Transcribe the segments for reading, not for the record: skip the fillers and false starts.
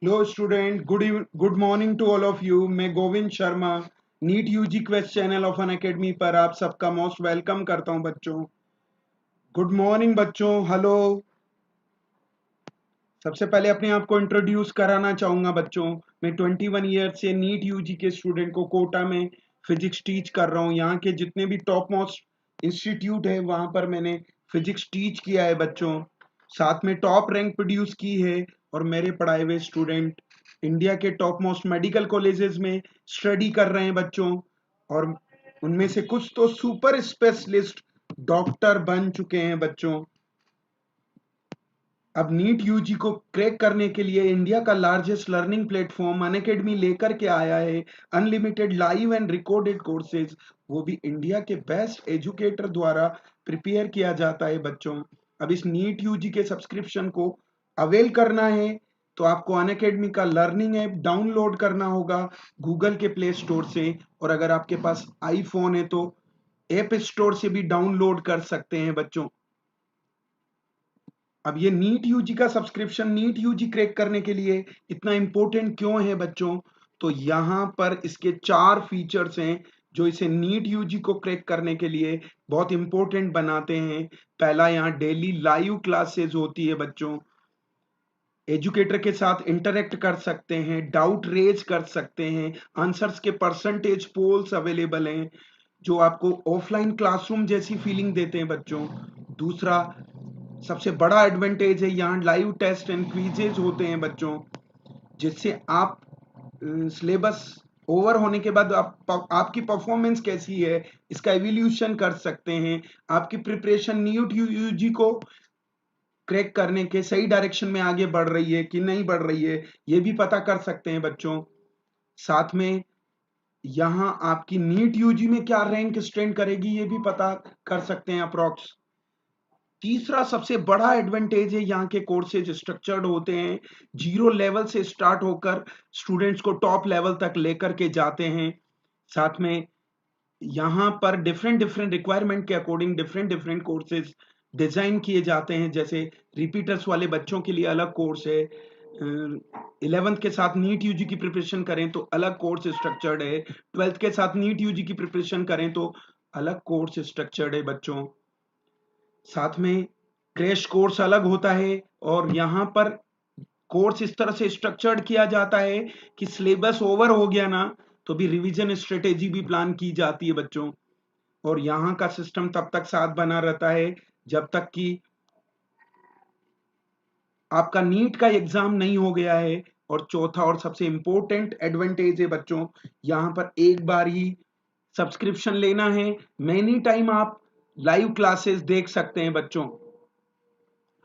Hello student, good morning to all of you. मैं Govind Sharma NEET UG quest channel of Unacademy पर आप सबका most welcome करता हूं बच्चों। गुड मॉर्निंग बच्चों, हेलो। सबसे पहले अपने आप को इंट्रोड्यूस कराना चाहूंगा बच्चों। मैं 21 ईयर से नीट यूजी के स्टूडेंट को कोटा में फिजिक्स टीच कर रहा हूं। यहाँ के जितने भी टॉप मोस्ट इंस्टीट्यूट है वहां पर मैंने फिजिक्स टीच किया है बच्चों। साथ में टॉप रैंक प्रोड्यूस की है और मेरे पढ़ाए हुए स्टूडेंट इंडिया के टॉप मोस्ट मेडिकल कॉलेजेस में स्टडी कर रहे हैं बच्चों। और उनमें से कुछ तो सुपर स्पेशलिस्ट डॉक्टर बन चुके हैं बच्चों। अब नीट यूजी को क्रैक करने के लिए इंडिया का लार्जेस्ट लर्निंग प्लेटफॉर्म अनअकैडमी लेकर के आया है unlimited live and recorded courses, वो भी इंडिया के बेस्ट एजुकेटर द्वारा प्रिपेयर किया जाता है बच्चों। अब इस नीट यूजी के सब्सक्रिप्शन को अवेल करना है तो आपको अनअकैडमी का लर्निंग ऐप डाउनलोड करना होगा गूगल के प्ले स्टोर से, और अगर आपके पास आईफोन है तो ऐप स्टोर से भी डाउनलोड कर सकते हैं बच्चों। अब ये नीट यूजी का सब्सक्रिप्शन नीट यूजी क्रैक करने के लिए इतना इंपॉर्टेंट क्यों है बच्चों? तो यहाँ पर इसके 4 फीचर्स हैं जो इसे नीट यूजी को क्रैक करने के लिए बहुत इंपॉर्टेंट बनाते हैं। पहला, यहाँ डेली लाइव क्लासेस होती है बच्चों। एजुकेटर के साथ इंटरेक्ट कर सकते हैं, डाउट रेज कर सकते हैं, आंसर्स के परसेंटेज पोल्स अवेलेबल हैं जो आपको ऑफलाइन क्लासरूम जैसी फीलिंग देते हैं बच्चों। दूसरा सबसे बड़ा एडवांटेज है, यहाँ लाइव टेस्ट एंड क्विजेज होते हैं बच्चों, जिससे आप सिलेबस ओवर होने के बाद आपकी परफॉर्मेंस कैसी है इसका एवोल्यूशन कर सकते हैं। आपकी प्रिपरेशन नीट यूजी को क्रैक करने के सही डायरेक्शन में आगे बढ़ रही है कि नहीं बढ़ रही है, ये भी पता कर सकते हैं बच्चों। साथ में यहाँ आपकी नीट यूजी में क्या रैंक स्टैंड करेगी ये भी पता कर सकते हैं अप्रोक्स। तीसरा सबसे बड़ा एडवांटेज है, यहाँ के कोर्सेज स्ट्रक्चर्ड होते हैं, जीरो लेवल से स्टार्ट होकर स्टूडेंट्स को टॉप लेवल तक लेकर के जाते हैं। साथ में यहाँ पर डिफरेंट डिफरेंट रिक्वायरमेंट के according different different courses design किए जाते हैं। जैसे रिपीटर्स वाले बच्चों के लिए अलग कोर्स है, 11th के साथ नीट यूजी की प्रिपरेशन करें तो अलग कोर्स स्ट्रक्चर्ड है, 12th के साथ नीट यूजी की प्रिपरेशन करें तो अलग कोर्स स्ट्रक्चर्ड है बच्चों। साथ में क्रैश कोर्स अलग होता है और यहाँ पर कोर्स इस तरह से स्ट्रक्चर्ड किया जाता है कि सिलेबस ओवर हो गया ना तो भी रिवीजन स्ट्रेटेजी भी प्लान की जाती है बच्चों। और यहाँ का सिस्टम तब तक साथ बना रहता है जब तक कि आपका नीट का एग्जाम नहीं हो गया है। और चौथा और सबसे इंपॉर्टेंट एडवांटेज है बच्चों, यहाँ पर एक बार ही सब्सक्रिप्शन लेना है, मेनी टाइम आप लाइव क्लासेस देख सकते हैं बच्चों।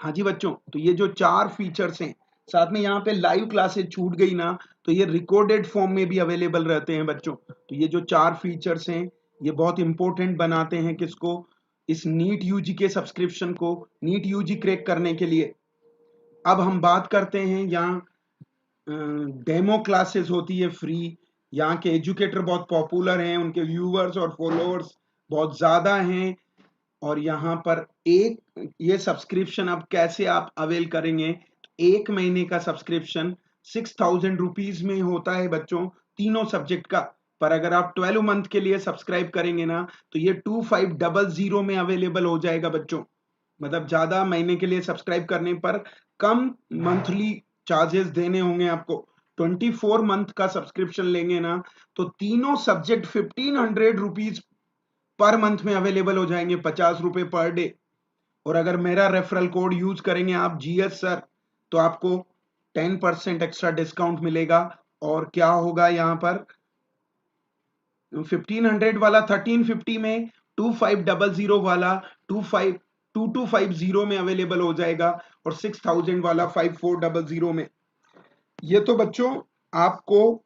हाँ जी बच्चों, तो ये जो 4 फीचर्स हैं, साथ में यहाँ पे लाइव क्लासेस छूट गई ना तो ये रिकॉर्डेड फॉर्म में भी अवेलेबल रहते हैं बच्चों। तो ये जो 4 फीचर्स हैं ये बहुत इंपॉर्टेंट बनाते हैं किसको, इस नीट यूजी के सब्सक्रिप्शन को नीट यूजी क्रैक करने के लिए। अब हम बात करते हैं, यहाँ डेमो क्लासेस होती है फ्री। यहाँ के एजुकेटर बहुत पॉपुलर हैं, उनके व्यूअर्स और फॉलोअर्स बहुत ज्यादा हैं। और यहाँ पर एक ये सब्सक्रिप्शन अब कैसे आप अवेल करेंगे, एक महीने का सब्सक्रिप्शन 6000 रुपीज में होता है बच्चों, तीनों सब्जेक्ट का। पर अगर आप 12 मंथ के लिए सब्सक्राइब करेंगे ना तो ये 2500 में अवेलेबल हो जाएगा बच्चों। मतलब ज्यादा महीने के लिए सब्सक्राइब करने पर कम मंथली चार्जेस देने होंगे आपको। 24 मंथ का सब्सक्रिप्शन लेंगे ना तो तीनों सब्जेक्ट 1500 रुपीज पर मंथ में अवेलेबल हो जाएंगे, 50 रुपए पर डे। और अगर मेरा रेफरल कोड यूज करेंगे आप जीएस सर तो आपको 10% एक्स्ट्रा डिस्काउंट मिलेगा। और क्या होगा यहाँ पर 1500 वाला 1350 में, 2500 वाला 2250 में अवेलेबल हो जाएगा और 6000 वाला 5400 में। ये तो बच्चों आपको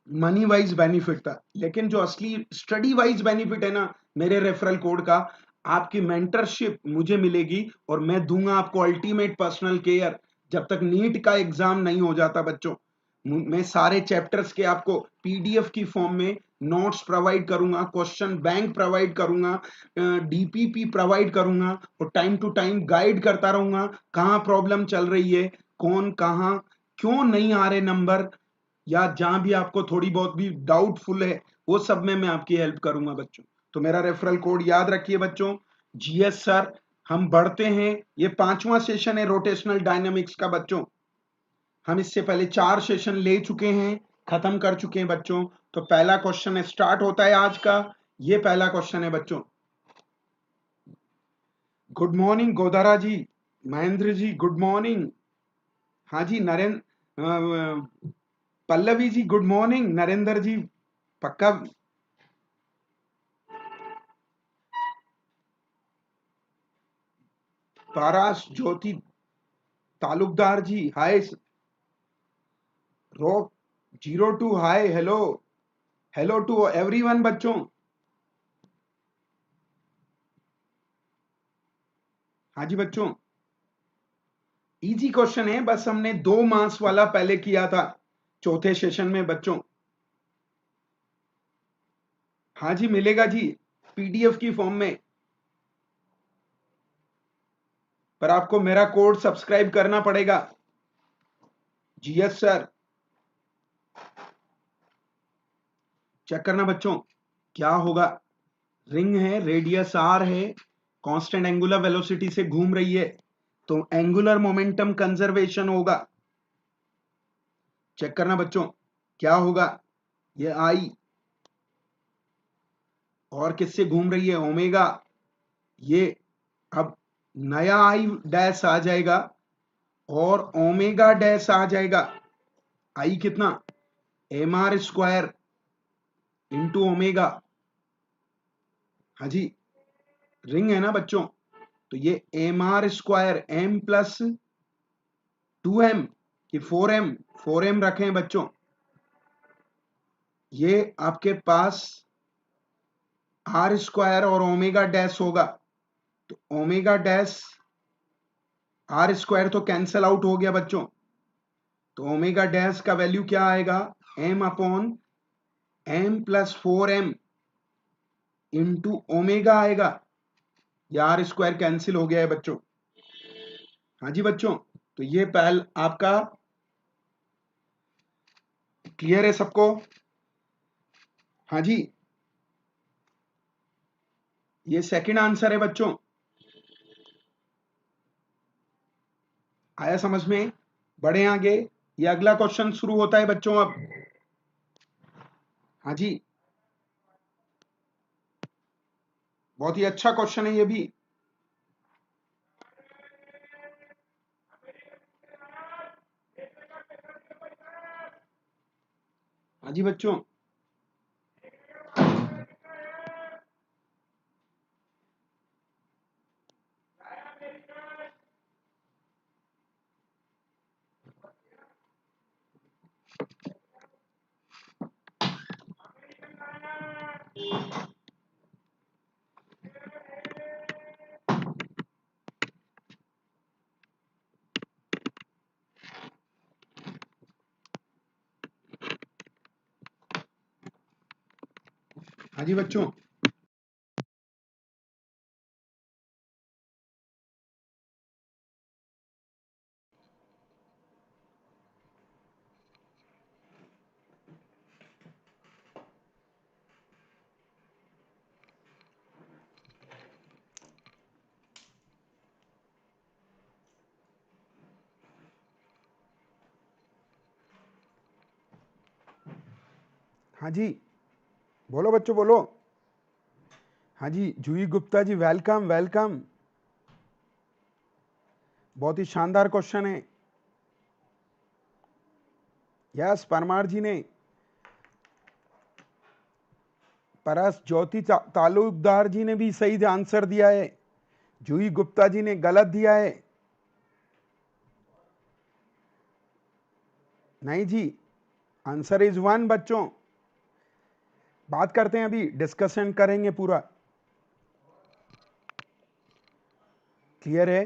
मनी वाइज बेनिफिट था, लेकिन जो असली स्टडी वाइज बेनिफिट है ना मेरे रेफरल कोड का, आपकी मेंटरशिप मुझे मिलेगी और मैं दूंगा आपको अल्टीमेट पर्सनल केयर जब तक नीट का एग्जाम नहीं हो जाता बच्चों। मैं सारे चैप्टर्स के आपको पीडीएफ की फॉर्म में नोट्स प्रोवाइड करूंगा, क्वेश्चन बैंक प्रोवाइड करूंगा, डीपीपी प्रोवाइड करूंगा और टाइम टू टाइम गाइड करता रहूंगा कहाँ प्रॉब्लम चल रही है, कौन कहाँ क्यों नहीं आ रहे नंबर, या जहां भी आपको थोड़ी बहुत भी डाउटफुल है, वो सब में मैं आपकी हेल्प करूंगा बच्चों। तो मेरा रेफरल कोड याद रखिए बच्चों, जीएस सर। हम बढ़ते हैं, ये 5वां सेशन है रोटेशनल डायनामिक्स का बच्चों। हम इससे पहले 4 सेशन ले चुके हैं, खत्म कर चुके हैं बच्चों। तो पहला क्वेश्चन स्टार्ट होता है आज का। ये पहला क्वेश्चन है बच्चों। Good morning Godara ji, Mahendra ji good morning. हाँ जी नरेंद्र, पल्लवी जी गुड मॉर्निंग, नरेंद्र जी पक्का। Paras Jyoti Talukdar ji hi. Rock 02 hi, hello, hello to everyone बच्चों। हाँ जी बच्चों, इजी क्वेश्चन है, बस हमने 2 मार्क्स वाला पहले किया था चौथे सेशन में बच्चों। हाँ जी मिलेगा जी, पीडीएफ की फॉर्म में। पर आपको मेरा कोड सब्सक्राइब करना पड़ेगा। जीएस सर, चेक करना बच्चों क्या होगा। रिंग है, रेडियस आर है, कांस्टेंट एंगुलर वेलोसिटी से घूम रही है, तो एंगुलर मोमेंटम कंजर्वेशन होगा। चेक करना बच्चों क्या होगा। ये आई, और किससे घूम रही है, ओमेगा। ये अब नया आई डैश आ जाएगा और ओमेगा डैश आ जाएगा। आई कितना, M R square into omega. हाँ जी, रिंग है ना बच्चों, तो ये M R square, M plus 2m कि 4m, 4m रखें बच्चों। ये आपके पास आर स्क्वायर और ओमेगा डैश होगा, तो ओमेगा डैश आर स्क्वायर तो कैंसल आउट हो गया बच्चों, तो ओमेगा डैश का वैल्यू क्या आएगा, M upon M plus 4m into omega आएगा। या आर स्क्वायर कैंसिल हो गया है बच्चों। हाँ जी बच्चों, तो ये पहल आपका क्लियर है सबको। हाँ जी, ये सेकंड आंसर है बच्चों, आया समझ में। बढ़े आगे, ये अगला क्वेश्चन शुरू होता है बच्चों अब। हाँ जी, बहुत ही अच्छा क्वेश्चन है ये भी। हाँ जी बच्चों, हाँ जी बच्चों, हाँ जी बोलो बच्चों बोलो। हाँ जी जूही गुप्ता जी वेलकम वेलकम, बहुत ही शानदार क्वेश्चन है। यस परमार जी ने, परस ज्योति तालुकदार जी ने भी सही आंसर दिया है, जूही गुप्ता जी ने गलत दिया है। नहीं जी, आंसर इज 1 बच्चों। बात करते हैं, अभी डिस्कशन करेंगे पूरा। क्लियर है।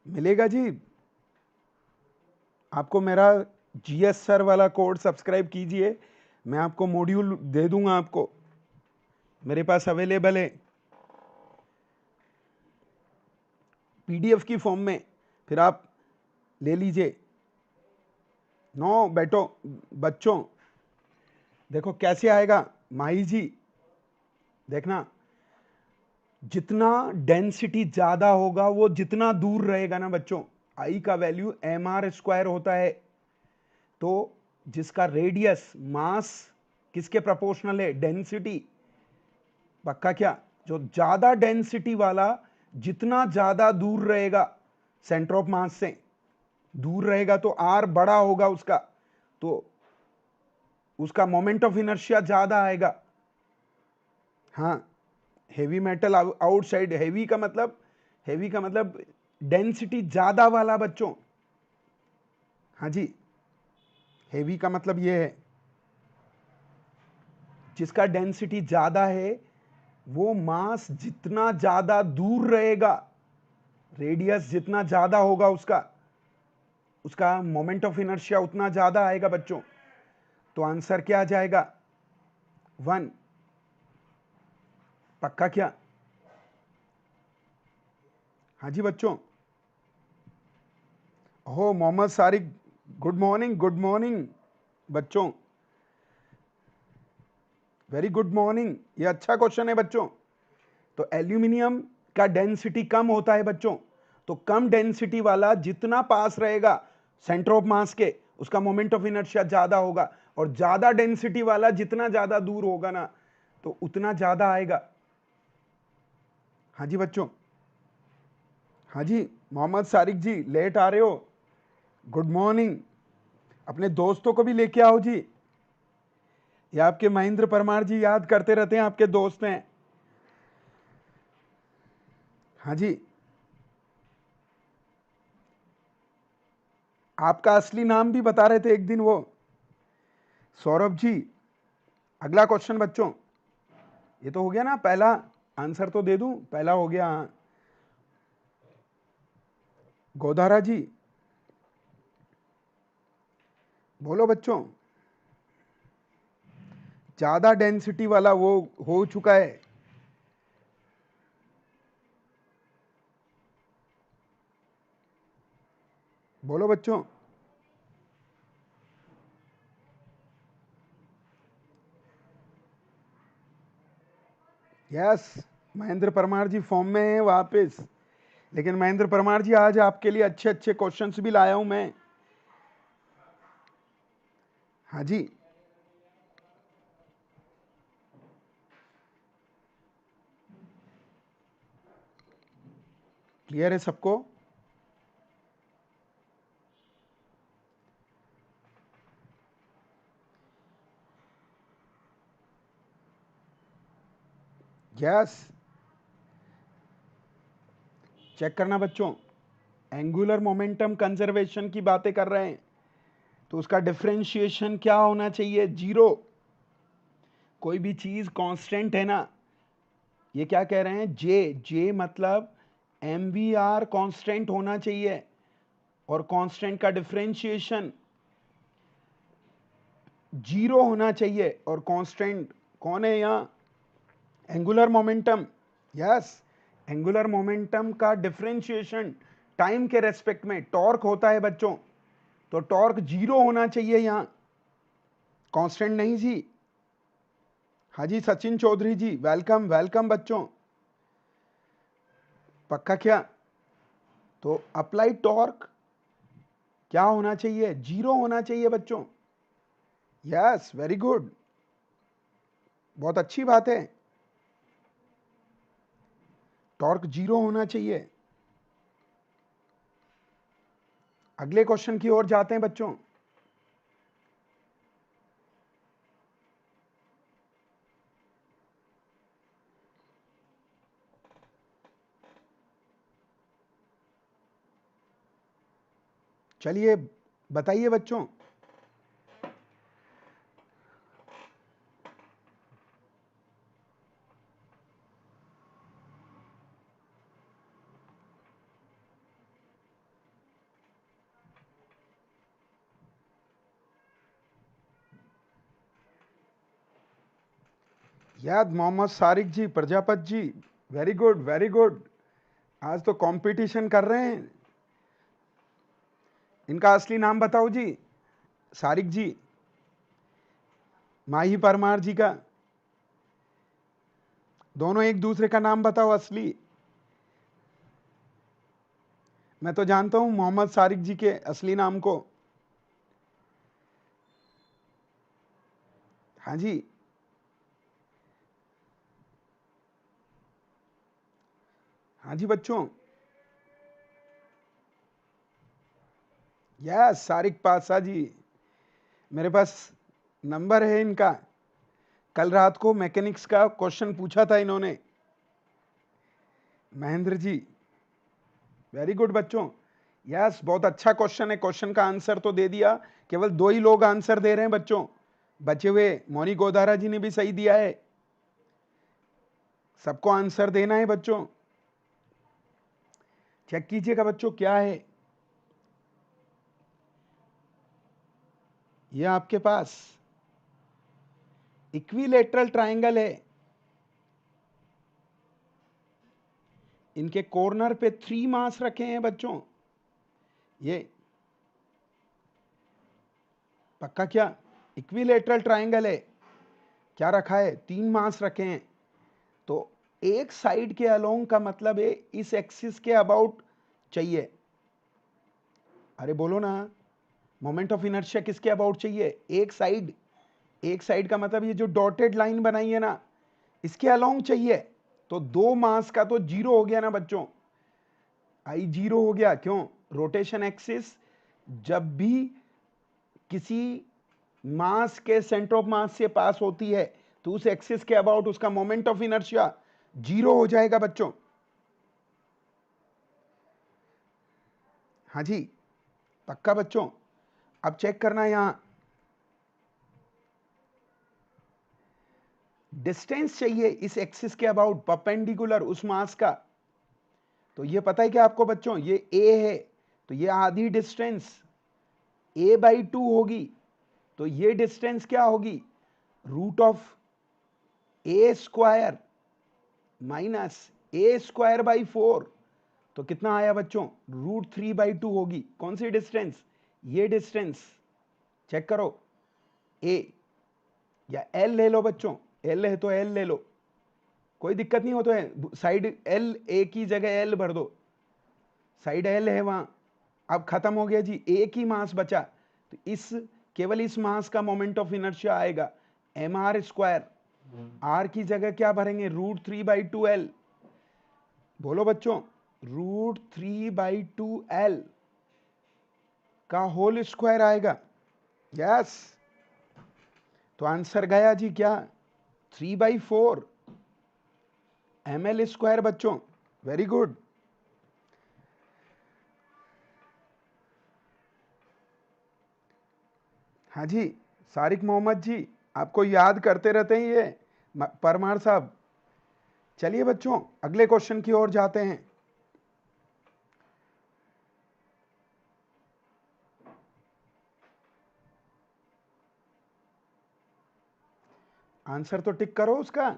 मिलेगा जी, आपको मेरा जीएस सर वाला कोड सब्सक्राइब कीजिए, मैं आपको मॉड्यूल दे दूंगा आपको। मेरे पास अवेलेबल है पीडीएफ की फॉर्म में, फिर आप ले लीजिए। नो बैठो बच्चों, देखो कैसे आएगा माही जी, देखना जितना डेंसिटी ज्यादा होगा वो जितना दूर रहेगा ना बच्चों, आई का वैल्यू एम आर स्क्वायर होता है। तो जिसका रेडियस मास किसके प्रोपोर्शनल है, डेंसिटी। पक्का क्या, जो ज्यादा डेंसिटी वाला जितना ज्यादा दूर रहेगा सेंटर ऑफ मास से, दूर रहेगा तो आर बड़ा होगा उसका, तो उसका मोमेंट ऑफ इनर्शिया ज्यादा आएगा। हाँ, हेवी मेटल आउटसाइड, हेवी का मतलब डेंसिटी ज्यादा वाला बच्चों। हाँ जी, हेवी का मतलब ये है जिसका डेंसिटी ज्यादा है, वो मास जितना ज्यादा दूर रहेगा, रेडियस जितना ज्यादा होगा उसका उसका मोमेंट ऑफ इनर्शिया उतना ज्यादा आएगा बच्चों। तो आंसर क्या आ जाएगा, 1। पक्का क्या, हाँ जी बच्चों। हो मोहम्मद सारिक, गुड मॉर्निंग, गुड मॉर्निंग बच्चों, वेरी गुड मॉर्निंग। ये अच्छा क्वेश्चन है बच्चों। तो एल्यूमिनियम का डेंसिटी कम होता है बच्चों, तो कम डेंसिटी वाला जितना पास रहेगा सेंटर ऑफ मास के, उसका मोमेंट ऑफ इनर्शिया ज्यादा होगा, और ज्यादा डेंसिटी वाला जितना ज्यादा दूर होगा ना, तो उतना ज्यादा आएगा। हाँ जी बच्चों, हाँ जी मोहम्मद सारिक जी, लेट आ रहे हो, गुड मॉर्निंग। अपने दोस्तों को भी लेके आओ जी, ये आपके महेंद्र परमार जी याद करते रहते हैं, आपके दोस्त हैं। हाँ जी, आपका असली नाम भी बता रहे थे एक दिन वो, सौरभ जी। अगला क्वेश्चन बच्चों, ये तो हो गया ना, पहला आंसर तो दे दूं, पहला हो गया हाँ। गोधारा जी बोलो बच्चों, ज्यादा डेंसिटी वाला वो हो चुका है। बोलो बच्चों, यस, महेंद्र परमार जी फॉर्म में है वापस। लेकिन महेंद्र परमार जी, आज आपके लिए अच्छे अच्छे क्वेश्चंस भी लाया हूं मैं। हाँ जी, क्लियर है सबको। यस, चेक करना बच्चों, एंगुलर मोमेंटम कंजर्वेशन की बातें कर रहे हैं, तो उसका डिफरेंशिएशन क्या होना चाहिए, जीरो। कोई भी चीज कांस्टेंट है ना, ये क्या कह रहे हैं, जे जे मतलब एम वी आर कॉन्स्टेंट होना चाहिए, और कांस्टेंट का डिफरेंशिएशन जीरो होना चाहिए। और कांस्टेंट कौन है यहाँ, angular momentum. Yes, angular momentum का डिफरेंशिएशन टाइम के रेस्पेक्ट में टॉर्क होता है बच्चों, तो टॉर्क जीरो होना चाहिए यहाँ, कांस्टेंट नहीं जी। हाँ जी सचिन चौधरी जी, वेलकम वेलकम बच्चों। पक्का क्या, तो अप्लाइड टॉर्क क्या होना चाहिए, जीरो होना चाहिए बच्चों। यस, वेरी गुड, बहुत अच्छी बात है, टॉर्क जीरो होना चाहिए। अगले क्वेश्चन की ओर जाते हैं बच्चों। चलिए बताइए बच्चों, याद मोहम्मद सारिक जी, प्रजापत जी, वेरी गुड वेरी गुड। आज तो कंपटीशन कर रहे हैं। इनका असली नाम बताओ जी, सारिक जी, माही परमार जी का। दोनों एक दूसरे का नाम बताओ असली। मैं तो जानता हूं मोहम्मद सारिक जी के असली नाम को। हाँ जी, हाँ जी बच्चों। यस, सारिक पासा जी, मेरे पास नंबर है इनका। कल रात को मैकेनिक्स का क्वेश्चन पूछा था इन्होंने। महेंद्र जी, वेरी गुड बच्चों। यस, बहुत अच्छा क्वेश्चन है। क्वेश्चन का आंसर तो दे दिया, केवल 2 ही लोग आंसर दे रहे हैं बच्चों। बचे हुए मोनी गोदारा जी ने भी सही दिया है। सबको आंसर देना है बच्चों। चेक कीजिएगा बच्चों क्या है ये आपके पास इक्विलेटरल ट्रायंगल है। इनके कॉर्नर पे 3 मास रखे हैं बच्चों। ये पक्का क्या इक्विलेटरल ट्रायंगल है? क्या रखा है? 3 मास रखे हैं। तो एक साइड के अलोंग का मतलब है इस एक्सिस के अबाउट चाहिए। अरे बोलो ना, मोमेंट ऑफ इनर्शिया किसके अबाउट चाहिए? एक साइड। एक साइड का मतलब ये जो डॉटेड लाइन बनाई है ना, इसके अलोंग चाहिए। तो 2 मास का तो 0 हो गया ना बच्चों। आई 0 हो गया। क्यों? रोटेशन एक्सिस जब भी किसी मास के सेंटर ऑफ मास से पास होती है तो उस एक्सिस के अबाउट उसका मोमेंट ऑफ इनर्शिया 0 हो जाएगा बच्चों। हाँ जी, पक्का बच्चों। अब चेक करना यहां डिस्टेंस चाहिए इस एक्सिस के अबाउट परपेंडिकुलर उस मास का। तो ये पता है क्या आपको बच्चों? ये ए है, तो ये आधी डिस्टेंस a/2 होगी। तो ये डिस्टेंस क्या होगी? Root of A square minus A square by 4। तो कितना आया बच्चों? √3/2 होगी। कौन सी डिस्टेंस? ये डिस्टेंस। चेक करो, ए या एल ले लो बच्चों। एल है तो एल ले लो, कोई दिक्कत नहीं हो। तो है साइड एल, ए की जगह एल भर दो। साइड एल है वहां। अब खत्म हो गया जी, एक ही मास बचा। तो इस केवल इस मास का मोमेंट ऑफ इनर्शिया आएगा mr²। आर की जगह क्या भरेंगे? √3/2l। बोलो बच्चों, √3/2l का होल स्क्वायर आएगा। यस, तो आंसर गया जी क्या? 3/4 ml² बच्चों। Very good. हाँ जी, सारिक मोहम्मद जी, आपको याद करते रहते हैं ये परमार साहब। चलिए बच्चों, अगले क्वेश्चन की ओर जाते हैं। आंसर तो टिक करो उसका।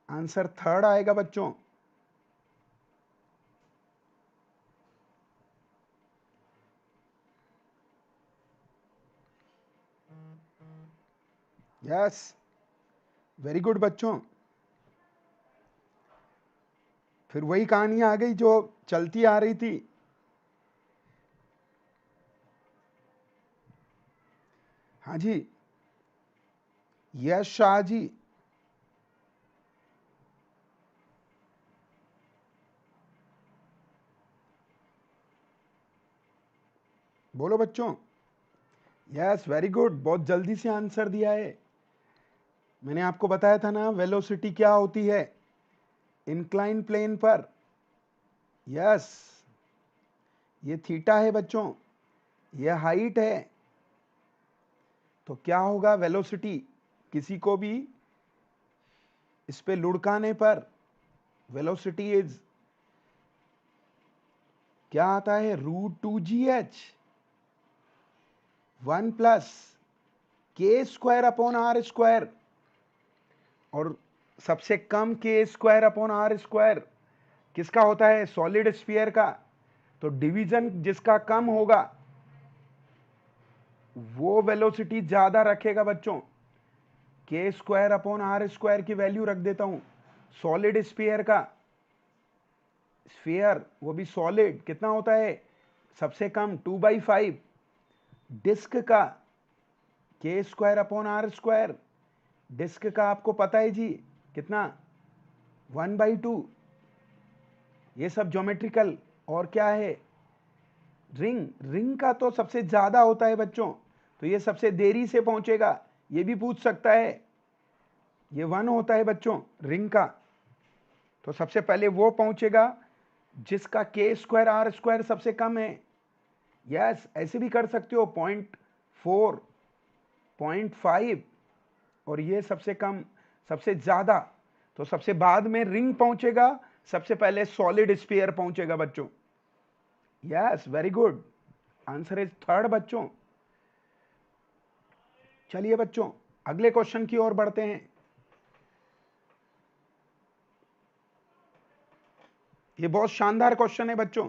आंसर थर्ड आएगा बच्चों। यस, वेरी गुड बच्चों। फिर वही कहानी आ गई जो चलती आ रही थी। हाँ जी, यश शाह जी, बोलो बच्चों। यस, वेरी गुड, बहुत जल्दी से आंसर दिया है। मैंने आपको बताया था ना वेलोसिटी क्या होती है इंक्लाइन प्लेन पर। यस, ये थीटा है बच्चों, ये हाइट है। तो क्या होगा वेलोसिटी? किसी को भी इस पे लुढ़काने पर वेलोसिटी इज क्या आता है? √2gh 1 प्लस के स्क्वायर अपॉन आर स्क्वायर, और सबसे कम के स्क्वायर अपॉन आर स्क्वायर किसका होता है? सॉलिड स्फीयर का। तो डिवीजन जिसका कम होगा वो वेलोसिटी ज्यादा रखेगा बच्चों। के स्क्वायर अपॉन आर स्क्वायर की वैल्यू रख देता हूं। सॉलिड स्फीयर का, स्फीयर वो भी सॉलिड, कितना होता है? सबसे कम 2/5। डिस्क का K square upon R square, disc का आपको पता है जी कितना? 1/2। ये सब ज्योमेट्रिकल। और क्या है? रिंग, रिंग का तो सबसे ज्यादा होता है बच्चों, तो ये सबसे देरी से पहुंचेगा, ये भी पूछ सकता है। ये 1 होता है बच्चों रिंग का, तो सबसे पहले वो पहुंचेगा जिसका के स्क्वायर आर स्क्वायर सबसे कम है। यस, ऐसे भी कर सकते हो, 0.4, 0.5, और ये सबसे कम, सबसे ज्यादा। तो सबसे बाद में रिंग पहुंचेगा, सबसे पहले सॉलिड स्फीयर पहुंचेगा बच्चों। Yes, very good, answer is third बच्चों। चलिए बच्चों अगले क्वेश्चन की ओर बढ़ते हैं। ये बहुत शानदार क्वेश्चन है बच्चों।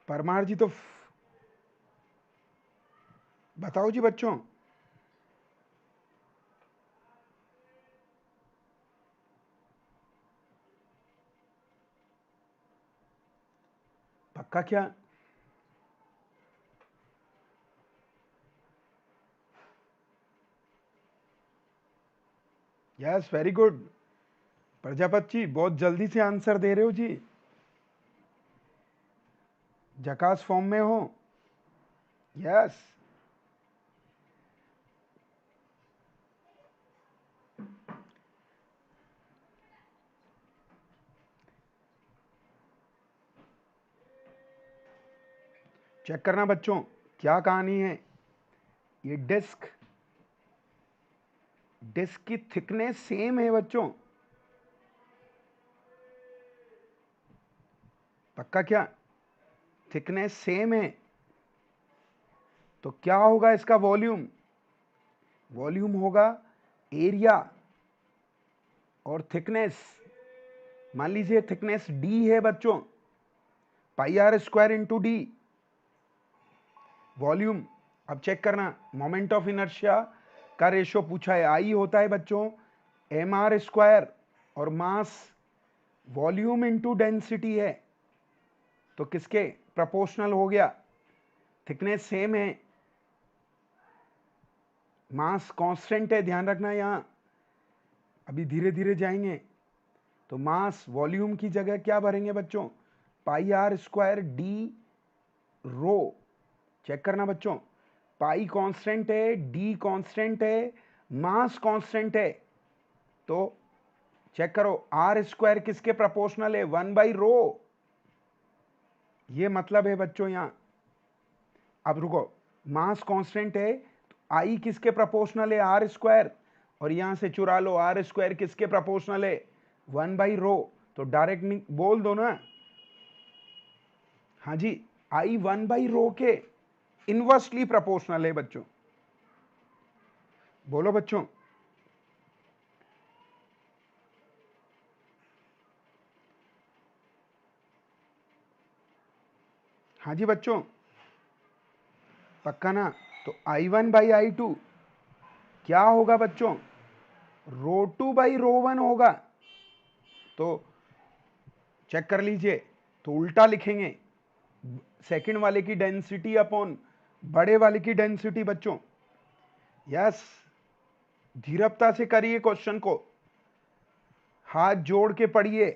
परमार जी तो बताओ जी बच्चों। पक्का क्या? Yes, very good Prajapati ji, बहुत जल्दी से आंसर दे रहे हो जी, झकास फॉर्म में हो। यस, चेक करना बच्चों क्या कहानी है। ये डिस्क, डिस्क की थिकनेस सेम है बच्चों। पक्का क्या? थिकनेस सेम है, तो क्या होगा इसका वॉल्यूम? वॉल्यूम होगा एरिया और थिकनेस। मान लीजिए थिकनेस डी है बच्चों, pi R square into D. Volume, अब चेक करना, मोमेंट ऑफ इनर्शिया का रेशो पूछा है, आई होता है बच्चों एम आर स्क्वायर, और मास वॉल्यूम इंटू डेंसिटी है, तो किसके प्रोपोर्शनल हो गया? थिकनेस सेम है, मास कांस्टेंट है, ध्यान रखना यहां, अभी धीरे धीरे जाएंगे। तो मास वॉल्यूम की जगह क्या भरेंगे बच्चों? Pi R square D rho. Check करना बच्चों, पाई कांस्टेंट है, डी कांस्टेंट है, मास कांस्टेंट है, तो चेक करो आर स्क्वायर किसके प्रोपोर्शनल है? 1/रो। ये मतलब है बच्चों यहां। अब रुको, मास कांस्टेंट है तो आई किसके प्रोपोर्शनल है? आर स्क्वायर, और यहां से चुरा लो आर स्क्वायर किसके प्रोपोर्शनल है? 1/रो। तो डायरेक्ट बोल दो ना, हाँ जी, आई 1/रो के इनवर्सली प्रोपोर्शनल है बच्चों। बोलो बच्चों। हाँ जी बच्चों, पक्का ना? तो I1/I2 क्या होगा बच्चों? ρ2/ρ1 होगा। तो चेक कर लीजिए, तो उल्टा लिखेंगे, सेकंड वाले की डेंसिटी अपॉन बड़े वाले की डेंसिटी बच्चों। यस, धीरजता से करिए क्वेश्चन को, हाथ जोड़ के पढ़िए,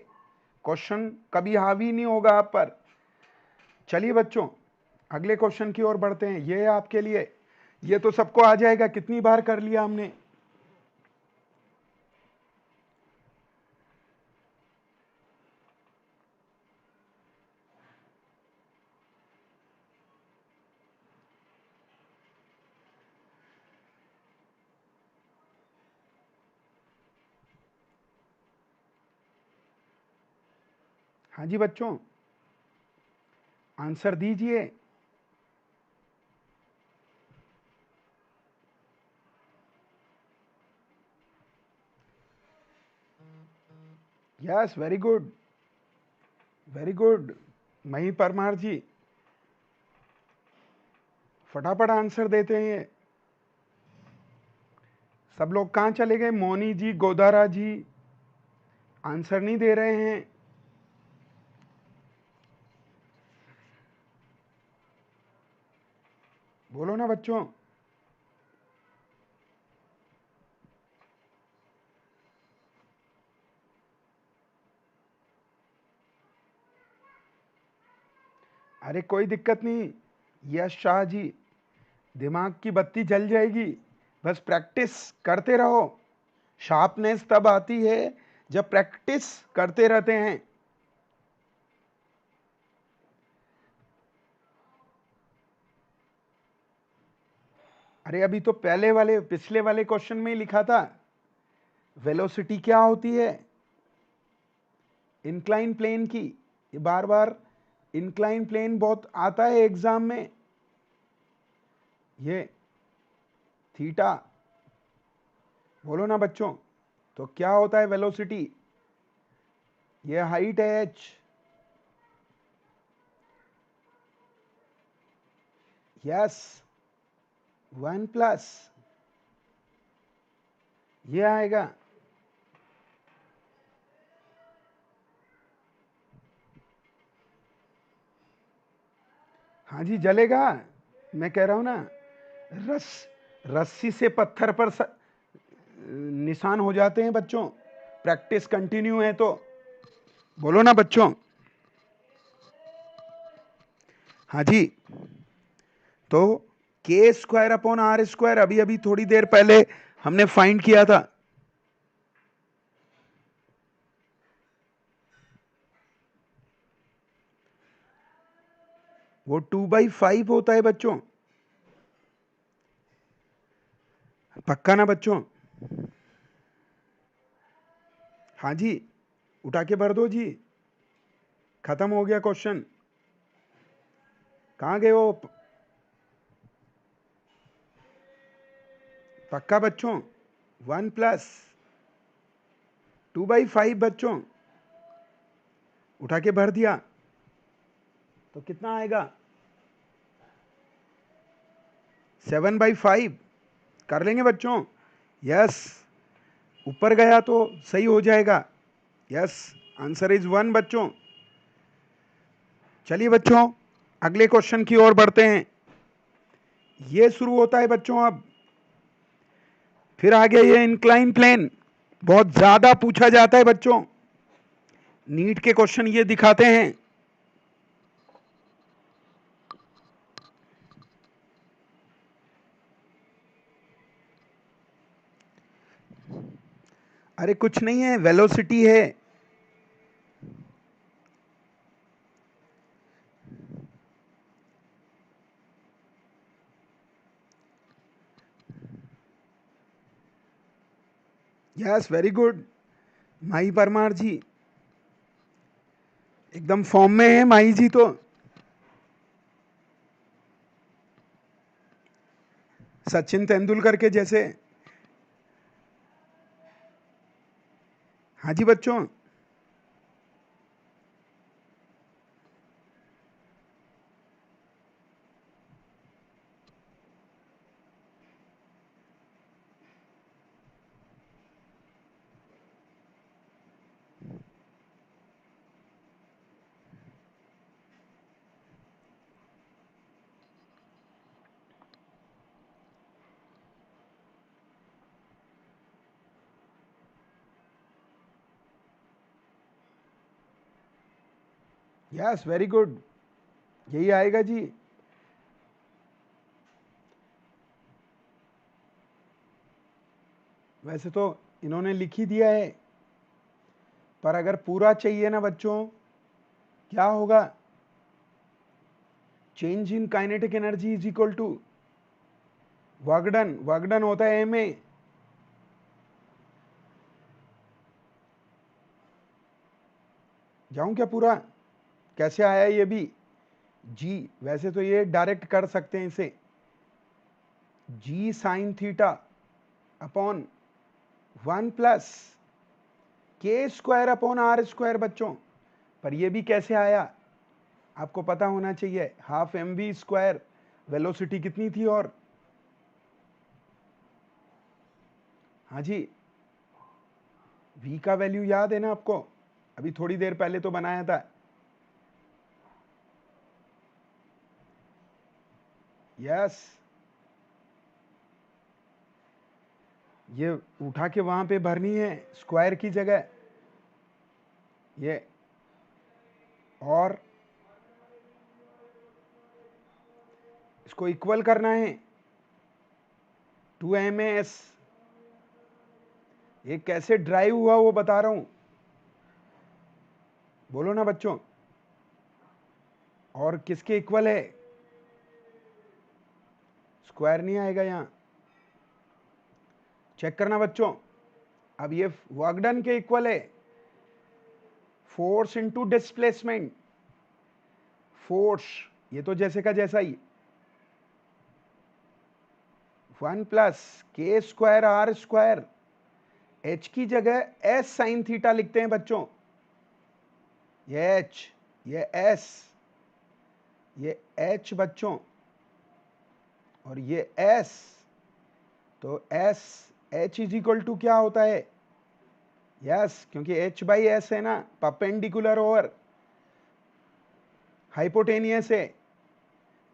क्वेश्चन कभी हावी नहीं होगा आप पर। चलिए बच्चों अगले क्वेश्चन की ओर बढ़ते हैं। ये है आपके लिए, ये तो सबको आ जाएगा, कितनी बार कर लिया हमने। हाँ जी बच्चों, आंसर दीजिए। Yes, very good, very good. मही परमार जी फटाफट आंसर देते हैं ये। सब लोग कहाँ चले गए? मोनी जी, गोदारा जी आंसर नहीं दे रहे हैं। बोलो ना बच्चों। अरे कोई दिक्कत नहीं यश शाह जी, दिमाग की बत्ती जल जाएगी, बस प्रैक्टिस करते रहो। शार्पनेस तब आती है जब प्रैक्टिस करते रहते हैं। अरे अभी तो पहले वाले पिछले वाले क्वेश्चन में ही लिखा था, वेलोसिटी क्या होती है इंक्लाइन प्लेन की। ये बार बार इंक्लाइन प्लेन बहुत आता है एग्जाम में। ये थीटा, बोलो ना बच्चों। तो क्या होता है वेलोसिटी? ये हाइट है एच। यस, 1+ ये आएगा। हाँ जी जलेगा, मैं कह रहा हूं ना। रस रस्सी से पत्थर पर निशान हो जाते हैं बच्चों, प्रैक्टिस कंटिन्यू है तो। बोलो ना बच्चों। हाँ जी, तो k² / r², अभी अभी थोड़ी देर पहले हमने फाइंड किया था। वो 2/5 होता है बच्चों। पक्का ना बच्चों? हाँ जी, उठा के भर दो जी, खत्म हो गया क्वेश्चन। कहाँ गए वो? पक्का बच्चों? 1+ 2/5 बच्चों, उठा के भर दिया तो कितना आएगा? 7/5 कर लेंगे बच्चों। यस, ऊपर गया तो सही हो जाएगा। यस, आंसर इज 1 बच्चों। चलिए बच्चों, अगले क्वेश्चन की ओर बढ़ते हैं। ये शुरू होता है बच्चों अब। फिर आगे ये इंक्लाइन प्लेन बहुत ज्यादा पूछा जाता है बच्चों। नीट के क्वेश्चन ये दिखाते हैं। अरे कुछ नहीं है, वेलोसिटी है। Yes, very good Mahi Parmar जी, एकदम फॉर्म में है माही जी तो। सचिन तेंदुलकर के जैसे। हाँ जी बच्चों। यस, वेरी गुड, यही आएगा जी। वैसे तो इन्होंने लिख ही दिया है, पर अगर पूरा चाहिए ना बच्चों, क्या होगा? Change in kinetic energy is equal to work done. Work done होता है एम ए। जाऊं क्या पूरा? कैसे आया ये भी? जी, वैसे तो ये डायरेक्ट कर सकते हैं इसे, जी साइन थीटा अपॉन 1 + के स्क्वायर अपॉन आर स्क्वायर बच्चों। पर ये भी कैसे आया आपको पता होना चाहिए, half M V square, velocity कितनी थी? और हाँ जी, v का वैल्यू याद है ना आपको? अभी थोड़ी देर पहले तो बनाया था। यस, ये उठा के वहां पे भरनी है स्क्वायर की जगह ये, और इसको इक्वल करना है 2ms। ये कैसे ड्राइव हुआ वो बता रहा हूं, बोलो ना बच्चों। और किसके इक्वल है? स्क्वायर नहीं आएगा यहां, चेक करना बच्चों। अब ये वर्क डन के इक्वल है, फोर्स इनटू डिस्प्लेसमेंट। फोर्स ये तो जैसे का जैसा ही, 1 + के स्क्वायर आर स्क्वायर, एच की जगह एस साइन थीटा लिखते हैं बच्चों। ये एच, ये एस, ये एच बच्चों, और ये एस। तो S, H is equal to क्या होता है? यस, क्योंकि एच बाई एस है ना, परपेंडिकुलर ओवर हाइपोटेनियस है,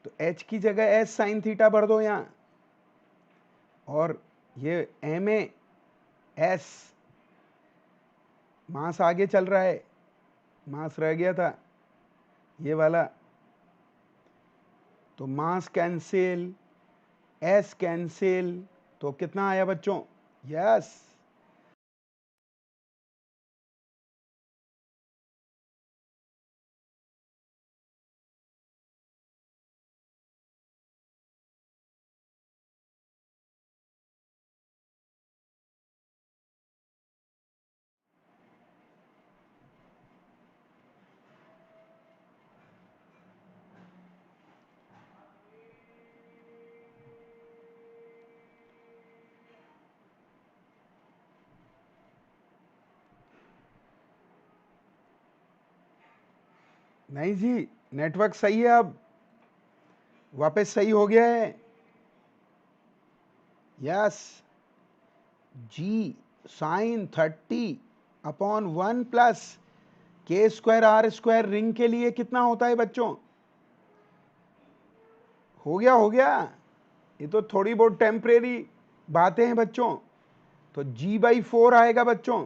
तो एच की जगह एस साइन थीटा भर दो यहां। और ये एम ए एस, मास आगे चल रहा है, मास रह गया था ये वाला, तो मास कैंसिल, एस कैंसिल, तो कितना आया बच्चों? यस, नहीं जी, नेटवर्क सही है, अब वापस सही हो गया है। यस, जी साइन 30 अपॉन 1 + के स्क्वायर आर स्क्वायर रिंग के लिए कितना होता है बच्चों? हो गया, हो गया। ये तो थोड़ी बहुत टेम्परेरी बातें हैं बच्चों। तो G/4 आएगा बच्चों,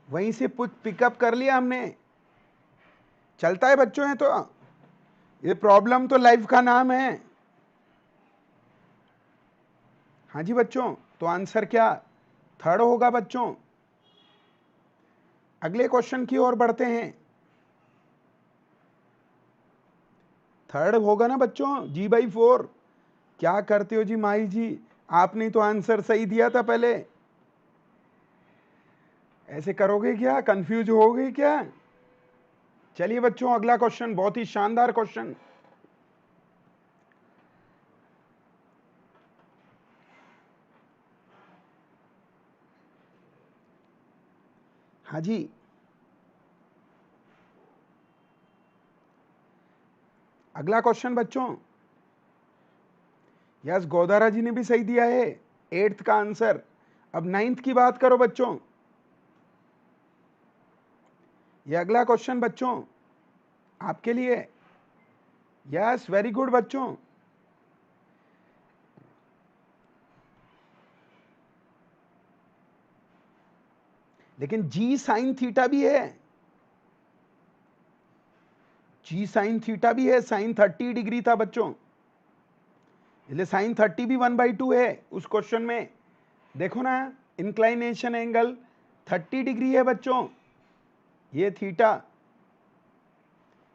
वहीं से पिकअप कर लिया हमने। चलता है बच्चों, है तो ये प्रॉब्लम तो लाइफ का नाम है। हाँ जी बच्चों, तो आंसर क्या थर्ड होगा बच्चों। अगले क्वेश्चन की ओर बढ़ते हैं। थर्ड होगा ना बच्चों, G/4। क्या करते हो जी माही जी, आपने तो आंसर सही दिया था पहले, ऐसे करोगे क्या? कंफ्यूज हो गए क्या? चलिए बच्चों, अगला क्वेश्चन बहुत ही शानदार क्वेश्चन। हाँ जी, अगला क्वेश्चन बच्चों। यस, गोदारा जी ने भी सही दिया है, 8th का आंसर। अब 9th की बात करो बच्चों। ये अगला क्वेश्चन बच्चों आपके लिए। यस, वेरी गुड बच्चों। लेकिन जी साइन थीटा भी है, जी साइन थीटा भी है, साइन 30 डिग्री था बच्चों, इसलिए साइन 30 भी 1/2 है उस क्वेश्चन में। देखो ना, इंक्लाइनेशन एंगल 30 डिग्री है बच्चों, ये थीटा,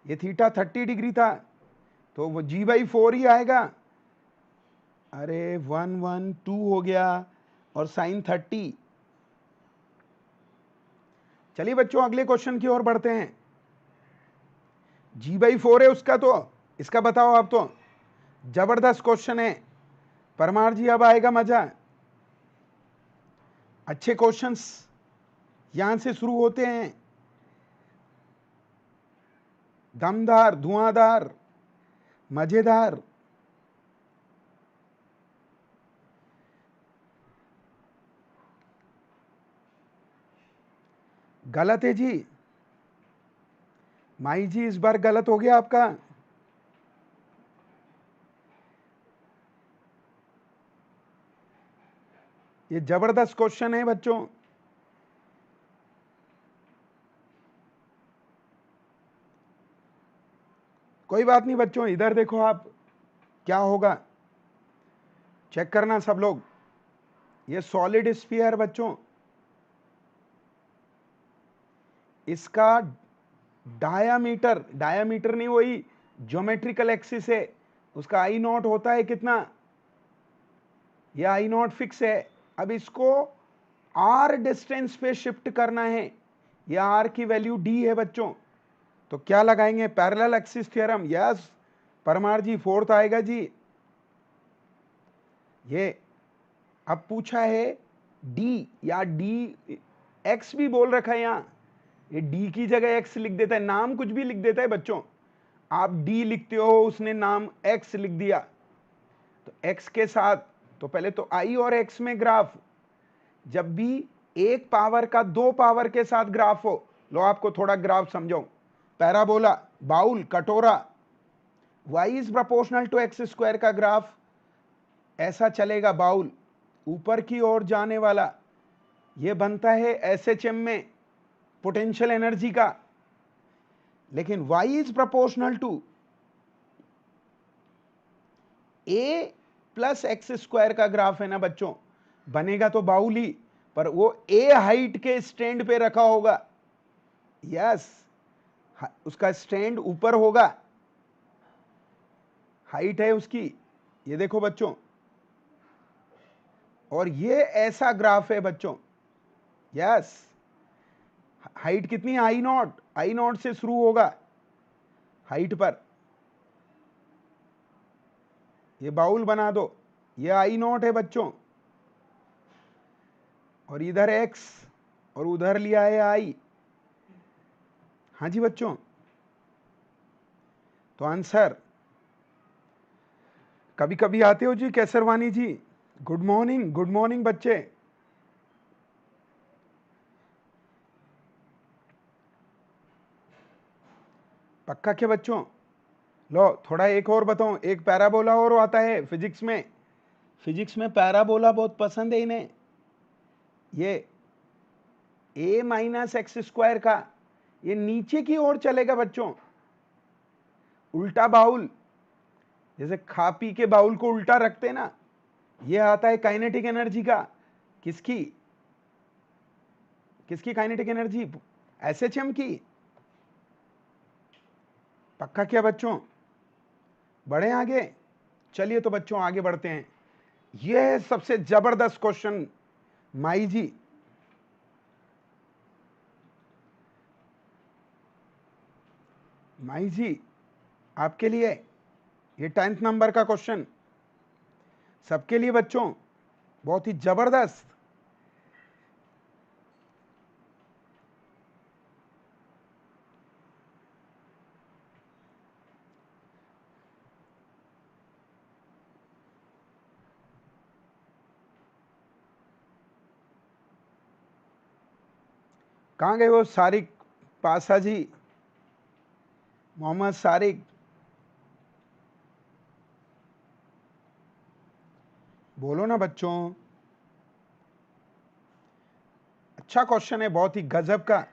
ये थीटा 30 डिग्री था, तो वो G/4 ही आएगा। अरे 112 हो गया, और साइन 30, चलिए बच्चों अगले क्वेश्चन की ओर बढ़ते हैं। G/4 है उसका, तो इसका बताओ आप। तो जबरदस्त क्वेश्चन है परमार जी, अब आएगा मजा। अच्छे क्वेश्चंस यहां से शुरू होते हैं, दमदार, धुआंधार, मजेदार। गलत है जी माई जी, इस बार गलत हो गया आपका। ये जबरदस्त क्वेश्चन है बच्चों। कोई बात नहीं बच्चों, इधर देखो आप, क्या होगा चेक करना सब लोग। ये सॉलिड स्फीयर बच्चों, इसका डायामीटर, डायामीटर नहीं, वही ज्योमेट्रिकल एक्सिस है, उसका आई नॉट होता है कितना, ये आई नॉट फिक्स है। अब इसको आर डिस्टेंस पे शिफ्ट करना है, ये आर की वैल्यू डी है बच्चों। तो क्या लगाएंगे, parallel axis theorem. Yes Parmar ji, fourth आएगा जी। ये अब पूछा है डी या डी, एक्स भी बोल रखा है यहां, ये डी की जगह एक्स लिख देता है, नाम कुछ भी लिख देता है बच्चों। आप डी लिखते हो, उसने नाम एक्स लिख दिया, तो एक्स के साथ, तो पहले तो आई और एक्स में ग्राफ, जब भी एक पावर का दो पावर के साथ ग्राफ हो, लो आपको थोड़ा ग्राफ समझाऊं। पैराबोला, बाउल, कटोरा, y is proportional to x square का ग्राफ ऐसा चलेगा, बाउल ऊपर की ओर जाने वाला, यह बनता है एसएचएम में पोटेंशियल एनर्जी का। लेकिन y is proportional to a plus x square का ग्राफ है ना बच्चों, बनेगा तो बाउल ही, पर वो a हाइट के स्टैंड पे रखा होगा। यस, उसका स्टैंड ऊपर होगा, हाइट है उसकी, ये देखो बच्चों। और ये ऐसा ग्राफ है बच्चों। यस, हाइट कितनी, आई नॉट, आई नॉट से शुरू होगा हाइट पर, ये बाउल बना दो, ये आई नॉट है बच्चों, और इधर एक्स, और उधर लिया है आई। हाँ जी बच्चों, तो आंसर कभी कभी आते हो जी कैसरवानी जी, गुड मॉर्निंग, गुड मॉर्निंग बच्चे। पक्का क्या बच्चों, लो थोड़ा एक और बताऊं, एक पैराबोला और आता है फिजिक्स में, फिजिक्स में पैराबोला बहुत पसंद है इन्हें। ये a माइनस एक्स स्क्वायर का, ये नीचे की ओर चलेगा बच्चों, उल्टा बाउल, जैसे खा पी के बाउल को उल्टा रखते हैं ना, ये आता है काइनेटिक एनर्जी का। किसकी, किसकी काइनेटिक एनर्जी, एसएचएम की। पक्का क्या बच्चों, बढ़े आगे। चलिए तो बच्चों आगे बढ़ते हैं। यह है सबसे जबरदस्त क्वेश्चन माई जी, माई जी आपके लिए ये 10th नंबर का क्वेश्चन, सबके लिए बच्चों, बहुत ही जबरदस्त। कहां गए वो सारिक पासा जी, मोहम्मद सारिक, बोलो ना बच्चों। अच्छा क्वेश्चन है, बहुत ही गजब का।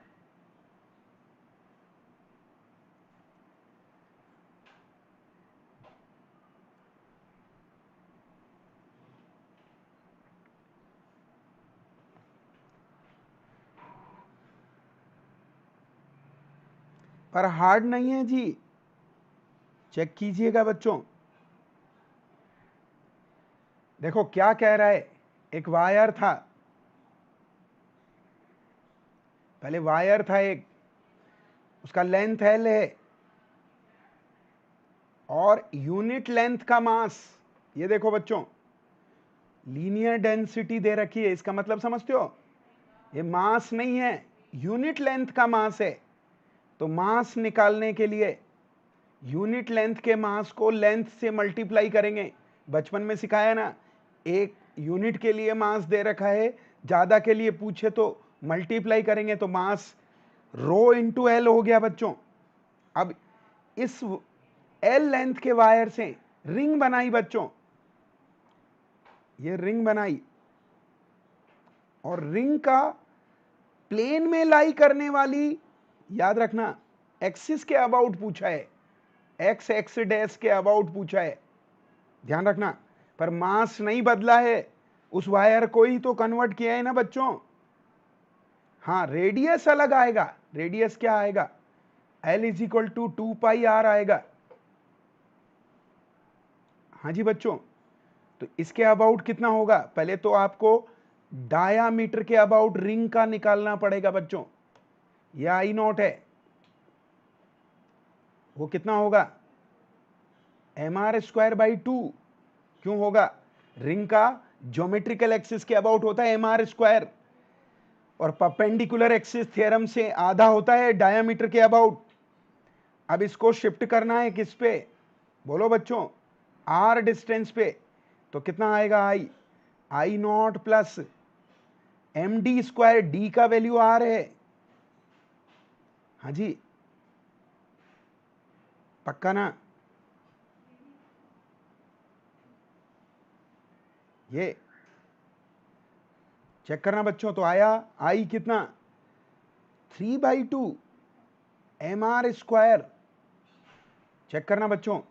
पर हार्ड नहीं है जी, चेक कीजिएगा बच्चों। देखो क्या कह रहा है, एक वायर था, पहले वायर था एक, उसका लेंथ L है और यूनिट लेंथ का मास, ये देखो बच्चों लीनियर डेंसिटी दे रखी है, इसका मतलब समझते हो, ये मास नहीं है, यूनिट लेंथ का मास है। तो मास निकालने के लिए यूनिट लेंथ के मास को लेंथ से मल्टीप्लाई करेंगे। बचपन में सिखाया ना, एक यूनिट के लिए मास दे रखा है, ज्यादा के लिए पूछे तो मल्टीप्लाई करेंगे, तो मास रो इंटू एल हो गया बच्चों। अब इस एल लेंथ के वायर से रिंग बनाई बच्चों, ये रिंग बनाई, और रिंग का प्लेन में लाई करने वाली, याद रखना एक्सिस के अबाउट पूछा है, एक्स एक्स डैश के अबाउट पूछा है, ध्यान रखना, पर मास नहीं बदला है, उस वायर को ही तो कन्वर्ट किया है ना बच्चों। हाँ रेडियस अलग आएगा, रेडियस क्या आएगा, L is equal to 2πr आएगा। हाँ जी बच्चों, तो इसके अबाउट कितना होगा, पहले तो आपको डायामीटर के अबाउट रिंग का निकालना पड़ेगा बच्चों। ये I0 है, वो कितना होगा mr²/2। क्यों होगा, रिंग का ज्योमेट्रिकल एक्सिस के अबाउट होता है mr², और परपेंडिकुलर एक्सिस थ्योरम से आधा होता है डायामीटर के अबाउट। अब इसको शिफ्ट करना है किस पे, बोलो बच्चों, r डिस्टेंस पे, तो कितना आएगा I0 प्लस md², d का वैल्यू r है। हाँ जी पक्का ना, ये चेक करना बच्चों, तो आया I कितना 3/2 mr², चेक करना बच्चों।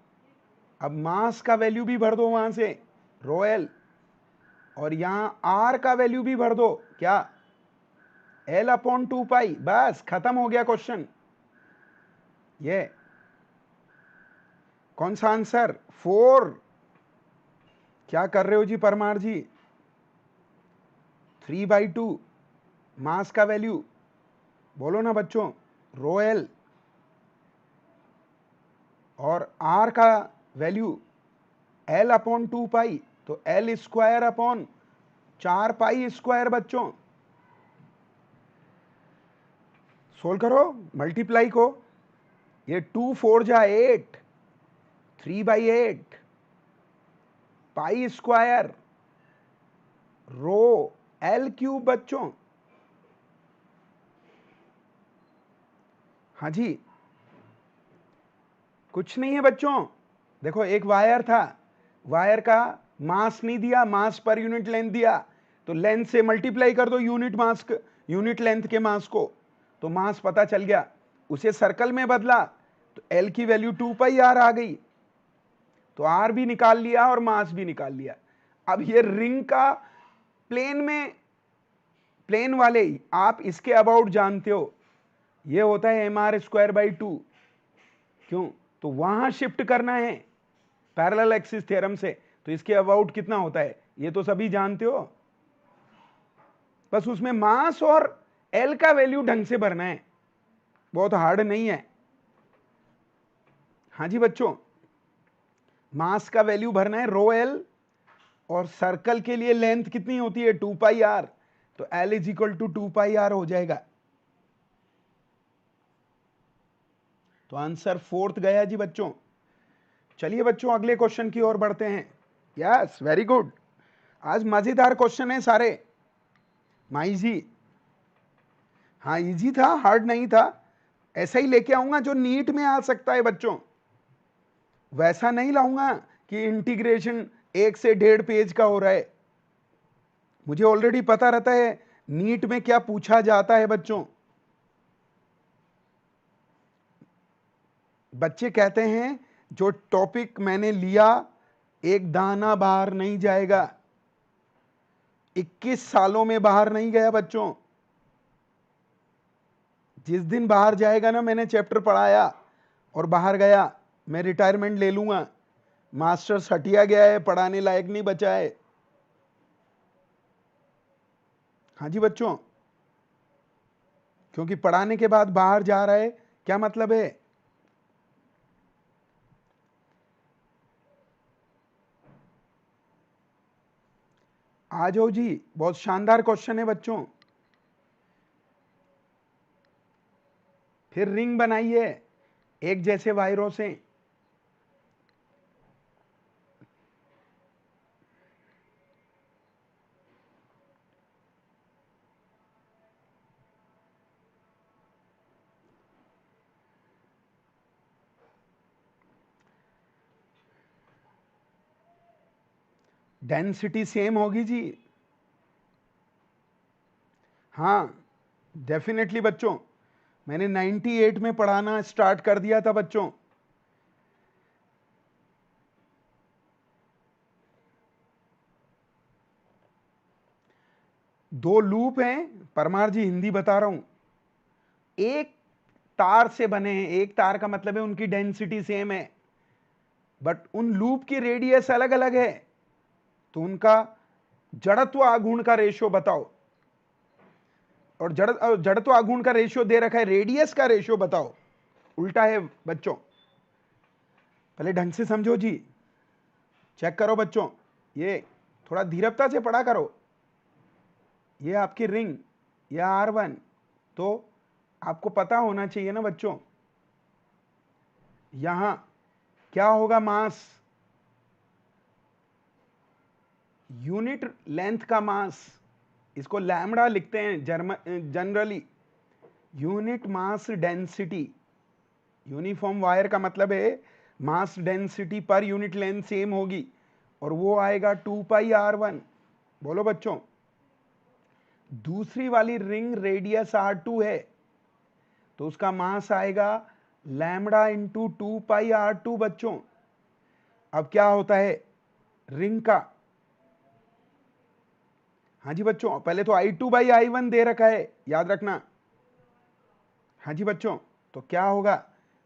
अब मास का वैल्यू भी भर दो वहां से ρl, और यहां r का वैल्यू भी भर दो, क्या L/2π, बस खत्म हो गया क्वेश्चन। ये कौन सा आंसर 4, क्या कर रहे हो जी परमार जी, 3/2 मास का वैल्यू, बोलो ना बच्चों ρl, और r का वैल्यू L/2π, तो L²/4π² बच्चों। सोल्व करो मल्टीप्लाई को, ये 2 4 जा 8, 3/8 π² रो L³ बच्चों। हाँ जी कुछ नहीं है बच्चों, देखो एक वायर था, वायर का मास नहीं दिया, मास पर यूनिट लेंथ दिया, तो लेंथ से मल्टीप्लाई कर दो यूनिट मास, यूनिट लेंथ के मास को, तो मास पता चल गया। उसे सर्कल में बदला तो L की वैल्यू 2πr आ गई, तो R भी निकाल लिया और मास भी निकाल लिया। अब ये रिंग का प्लेन में, प्लेन वाले ही आप इसके अबाउट जानते हो, ये होता है mr²/2, क्यों, तो वहां शिफ्ट करना है पैरेलल एक्सिस थ्योरम से, तो इसके अबाउट कितना होता है ये तो सभी जानते हो, बस उसमें मास और L का वैल्यू ढंग से भरना है, बहुत हार्ड नहीं है। हाँ जी बच्चों, मास का वैल्यू भरना है ρl, और सर्कल के लिए लेंथ कितनी होती है 2πr, तो L is equal to 2πr हो जाएगा। तो आंसर 4th गया जी बच्चों। चलिए बच्चों अगले क्वेश्चन की ओर बढ़ते हैं। यस वेरी गुड, आज मजेदार क्वेश्चन है सारे, माई जी। हाँ इजी था, हार्ड नहीं था, ऐसा ही लेके आऊंगा जो नीट में आ सकता है बच्चों, वैसा नहीं लाऊंगा कि इंटीग्रेशन 1 से 1.5 पेज का हो रहा है। मुझे ऑलरेडी पता रहता है नीट में क्या पूछा जाता है बच्चों। बच्चे कहते हैं जो टॉपिक मैंने लिया एक दाना बाहर नहीं जाएगा, 21 सालों में बाहर नहीं गया बच्चों। जिस दिन बाहर जाएगा ना, मैंने चैप्टर पढ़ाया और बाहर गया, मैं रिटायरमेंट ले लूंगा, मास्टर्स हटिया गया है, पढ़ाने लायक नहीं बचा है। हाँ जी बच्चों, क्योंकि पढ़ाने के बाद बाहर जा रहा है, क्या मतलब है? आ जाओ जी, बहुत शानदार क्वेश्चन है बच्चों। फिर रिंग बनाइए एक जैसे वायरों से। डेंसिटी सेम होगी जी। हाँ, डेफिनेटली बच्चों, मैंने 98 में पढ़ाना स्टार्ट कर दिया था बच्चों। दो लूप हैं, परमार जी हिंदी बता रहा हूं, एक तार से बने हैं, एक तार का मतलब है उनकी डेंसिटी सेम है, बट उन लूप की रेडियस अलग अलग है, तो उनका जड़त्व आघूर्ण का रेशियो बताओ। और जड़त्व आघूर्ण का रेशियो दे रखा है, रेडियस का रेशियो बताओ। उल्टा है बच्चों, पहले ढंग से समझो जी, चेक करो बच्चों, ये थोड़ा धीरजता से पढ़ा करो। ये आपकी रिंग, या R1, तो आपको पता होना चाहिए ना बच्चों, यहां क्या होगा? मास, यूनिट लेंथ का मास, इसको लैम्बडा लिखते हैं generally, unit mass density. Uniform wire का मतलब है mass density per unit length same होगी, और वो आएगा 2πr1। बोलो बच्चों, दूसरी वाली रिंग रेडियस R2 है, तो उसका मास आएगा लैम्बडा इंटू 2πr2 बच्चों। अब क्या होता है रिंग का? हाँ जी बच्चों, पहले तो I2/I1 दे रखा है, याद रखना। हाँ जी बच्चों, तो क्या होगा?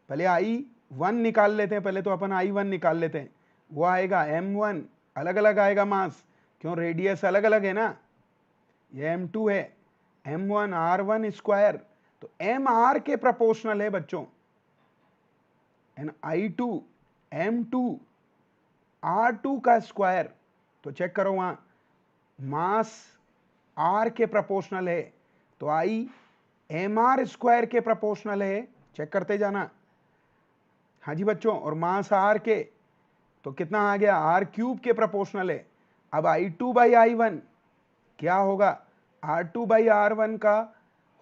पहले I1 निकाल लेते हैं, पहले तो अपन I1 निकाल लेते हैं, वो आएगा M1, अलग अलग आएगा मास, क्यों? रेडियस अलग अलग है ना। ये M2 है, M1 R1 स्क्वायर, तो MR के प्रोपोर्शनल है बच्चों। एंड I2 M2 R2 का स्क्वायर, तो चेक करो वहां मास R के प्रोपोर्शनल है, तो I MR स्क्वायर के प्रोपोर्शनल है, चेक करते जाना। हाँ जी बच्चों, और मास R के, तो कितना आ गया? R³ के प्रोपोर्शनल है। अब I2/I1 क्या होगा? R2/R1 का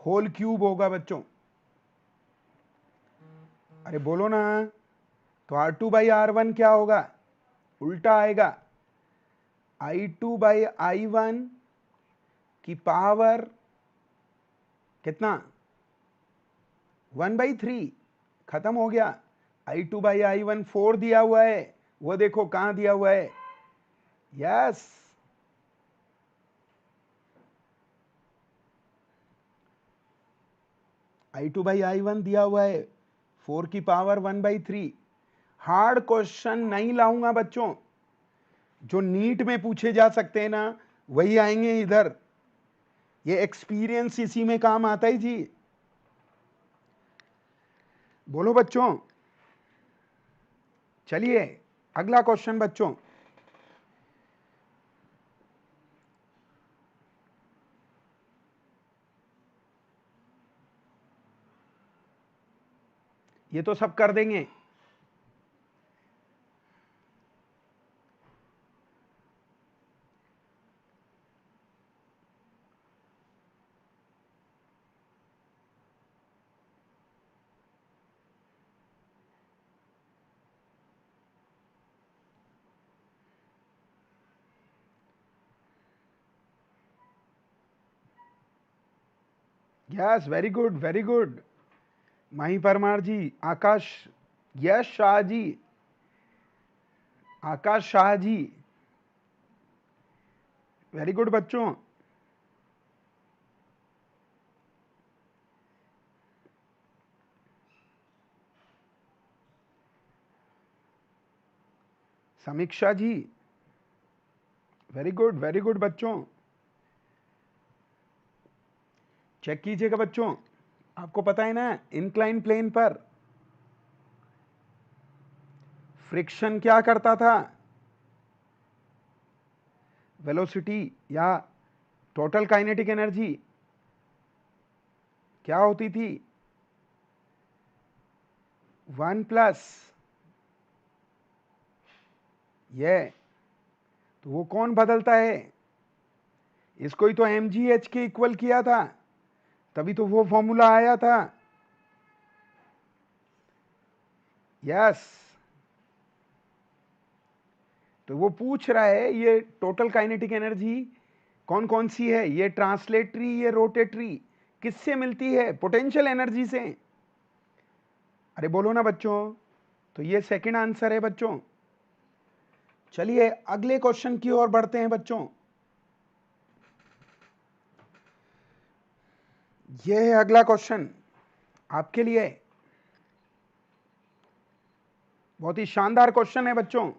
होल क्यूब होगा बच्चों। अरे बोलो ना, तो R2/R1 क्या होगा? उल्टा आएगा, I2/I1 की पावर कितना? 1/3, खत्म हो गया। I2/I1 4 दिया हुआ है, वो देखो कहां दिया हुआ है। यस, I2/I1 दिया हुआ है 4 की पावर 1/3। हार्ड क्वेश्चन नहीं लाऊंगा बच्चों, जो नीट में पूछे जा सकते हैं ना, वही आएंगे इधर। ये एक्सपीरियंस इसी में काम आता है जी। बोलो बच्चों, चलिए अगला क्वेश्चन बच्चों। ये तो सब कर देंगे। Yes, very good very good. Mahi Parmar ji, Akash, Yash Shah ji, Akash Shah ji, very good बच्चों। समीक्षा जी, वेरी गुड बच्चों। चेक कीजिएगा बच्चों, आपको पता है ना, इंक्लाइन प्लेन पर फ्रिक्शन क्या करता था, वेलोसिटी या टोटल काइनेटिक एनर्जी क्या होती थी, 1 प्लस ये, तो वो कौन बदलता है, इसको ही तो mgh के इक्वल किया था, तभी तो वो फॉर्मूला आया था। यस, तो वो पूछ रहा है ये टोटल काइनेटिक एनर्जी कौन कौन सी है, ये ट्रांसलेटरी, ये रोटेटरी, किससे मिलती है, पोटेंशियल एनर्जी से। अरे बोलो ना बच्चों, तो ये सेकंड आंसर है बच्चों। चलिए अगले क्वेश्चन की ओर बढ़ते हैं बच्चों। ये है अगला क्वेश्चन आपके लिए, बहुत ही शानदार क्वेश्चन है बच्चों।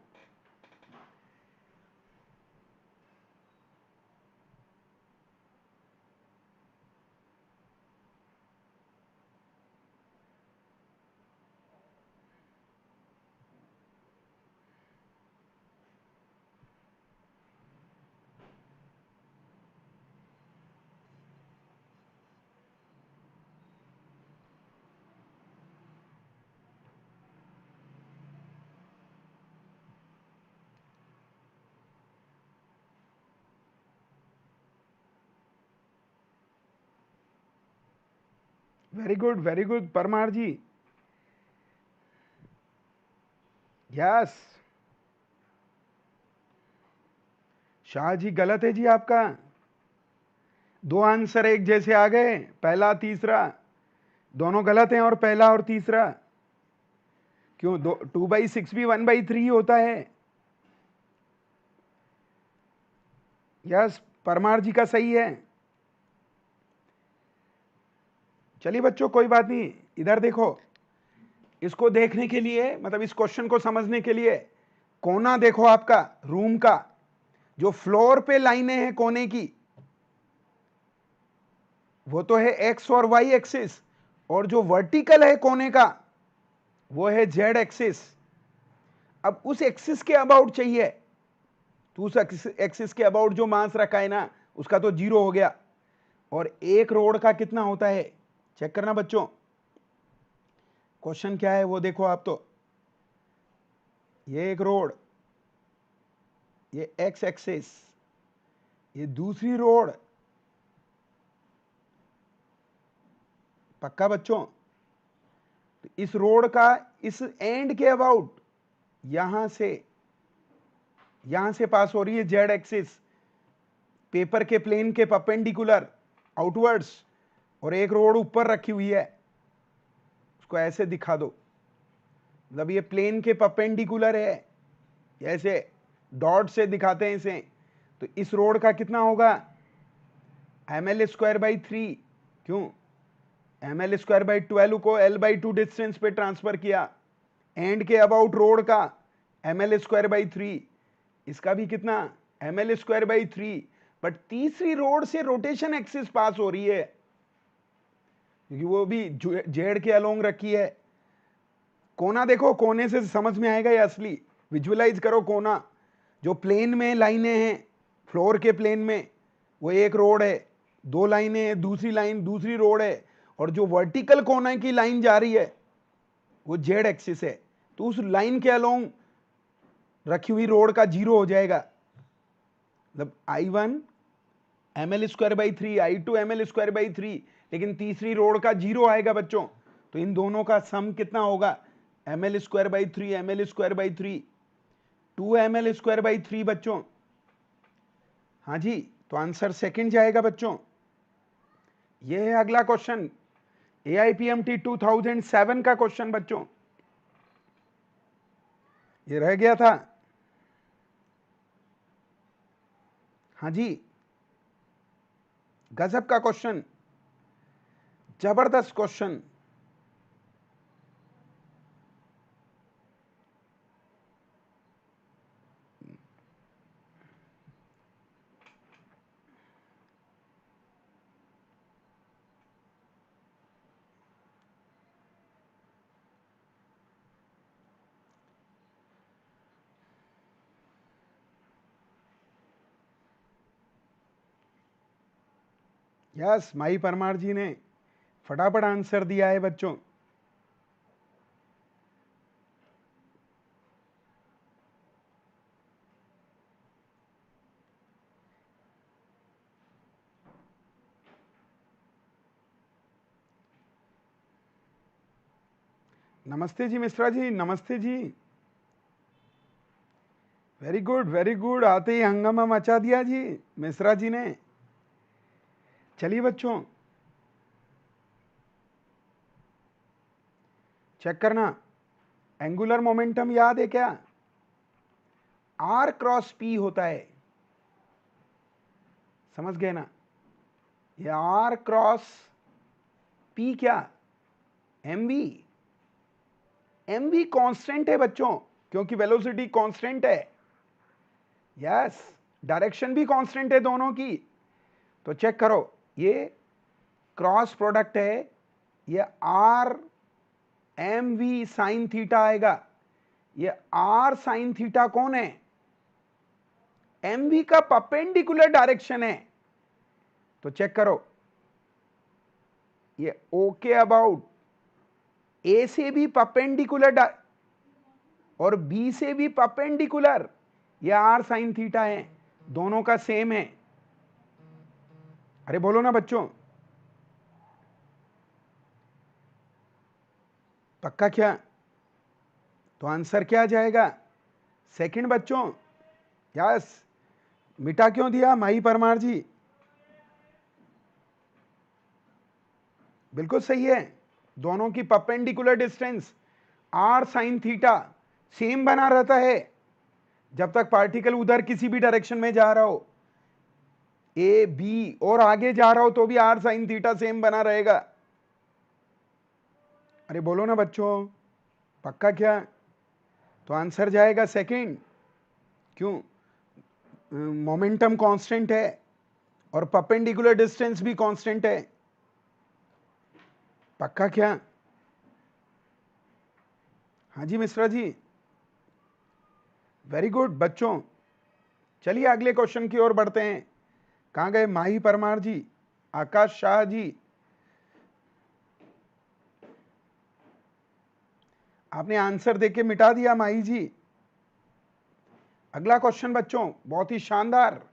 वेरी गुड परमार जी। यस, शाह जी गलत है जी आपका, दो आंसर एक जैसे आ गए, पहला तीसरा दोनों गलत हैं, और पहला और तीसरा क्यों, 2/6 भी 1/3 होता है। यस, परमार जी का सही है। चलिए बच्चों कोई बात नहीं, इधर देखो, इसको देखने के लिए, मतलब इस क्वेश्चन को समझने के लिए, कोना देखो आपका रूम का, जो फ्लोर पे लाइनें हैं कोने की, वो तो है एक्स और वाई एक्सिस, और जो वर्टिकल है कोने का वो है जेड एक्सिस। अब उस एक्सिस के अबाउट चाहिए, तो उस एक्सिस के अबाउट जो मास रखा है ना, उसका तो जीरो हो गया। और एक रोड का कितना होता है, चेक करना बच्चों, क्वेश्चन क्या है वो देखो आप। तो ये एक रोड, ये एक्स एक्सिस, ये दूसरी रोड, पक्का बच्चों, तो इस रोड का इस एंड के अबाउट, यहां से पास हो रही है जेड एक्सिस, पेपर के प्लेन के परपेंडिकुलर आउटवर्ड्स, और एक रोड ऊपर रखी हुई है, उसको ऐसे दिखा दो, मतलब ये प्लेन के परपेंडिकुलर है, ऐसे डॉट से दिखाते हैं इसे। तो इस रोड का कितना होगा, ml²/3, क्यों, ml²/12 को l/2 डिस्टेंस पे ट्रांसफर किया, एंड के अबाउट रोड का ml²/3, इसका भी कितना, ml²/3, बट तीसरी रोड से रोटेशन एक्सिस पास हो रही है, क्योंकि वो भी जेड के अलोंग रखी है। कोना देखो, कोने से समझ में आएगा ये असली, विजुअलाइज करो कोना, जो प्लेन में लाइनें हैं, फ्लोर के प्लेन में, वो एक रोड है, दो लाइनें हैं, दूसरी लाइन दूसरी रोड है, और जो वर्टिकल कोना की लाइन जा रही है वो जेड एक्सिस है, तो उस लाइन के अलोंग रखी हुई रोड का जीरो हो जाएगा, मतलब I1 ml²/3, I2 ml²/3, लेकिन तीसरी रोड का जीरो आएगा बच्चों, तो इन दोनों का सम कितना होगा, ml²/3 ml²/3, 2 ml²/3 बच्चों। हाँ जी, तो आंसर सेकंड जाएगा बच्चों। ये है अगला क्वेश्चन, AIPMT 2007 का क्वेश्चन बच्चों, ये रह गया था। हाँ जी, गजब का क्वेश्चन, जबरदस्त क्वेश्चन। यस, माही परमार जी ने फटाफट आंसर दिया है बच्चों। नमस्ते जी मिश्रा जी, नमस्ते जी। वेरी गुड वेरी गुड, आते ही हंगामा मचा दिया जी मिश्रा जी ने। चलिए बच्चों, चेक करना, एंगुलर मोमेंटम याद है क्या? आर क्रॉस पी होता है, समझ गए ना? ये आर क्रॉस पी क्या? M V. M V constant है बच्चों, क्योंकि वेलोसिटी कांस्टेंट है। यस, डायरेक्शन भी कांस्टेंट है दोनों की। तो चेक करो, ये क्रॉस प्रोडक्ट है, ये R M V sine theta आएगा। ये आर साइन थीटा कौन है? एम वी का परपेंडिकुलर डायरेक्शन है। तो चेक करो, ये ओके अबाउट ए से भी परपेंडिकुलर और बी से भी परपेंडिकुलर, ये आर साइन थीटा है, दोनों का सेम है। अरे बोलो ना बच्चों, पक्का क्या? तो आंसर क्या आ जाएगा? सेकंड बच्चों। यस, मिटा क्यों दिया माही परमार जी? बिल्कुल सही है, दोनों की perpendicular distance R sine theta same बना रहता है जब तक पार्टिकल उधर किसी भी डायरेक्शन में जा रहा हो, ए बी और आगे जा रहा हो तो भी आर साइन थीटा सेम बना रहेगा। अरे बोलो ना बच्चों, पक्का क्या? तो आंसर जाएगा सेकंड। क्यों? मोमेंटम कांस्टेंट है और परपेंडिकुलर डिस्टेंस भी कांस्टेंट है। पक्का क्या? हाँ जी मिश्रा जी, वेरी गुड बच्चों। चलिए अगले क्वेश्चन की ओर बढ़ते हैं। कहां गए माही परमार जी, आकाश शाह जी? आपने आंसर देके मिटा दिया माही जी। अगला क्वेश्चन बच्चों बहुत ही शानदार।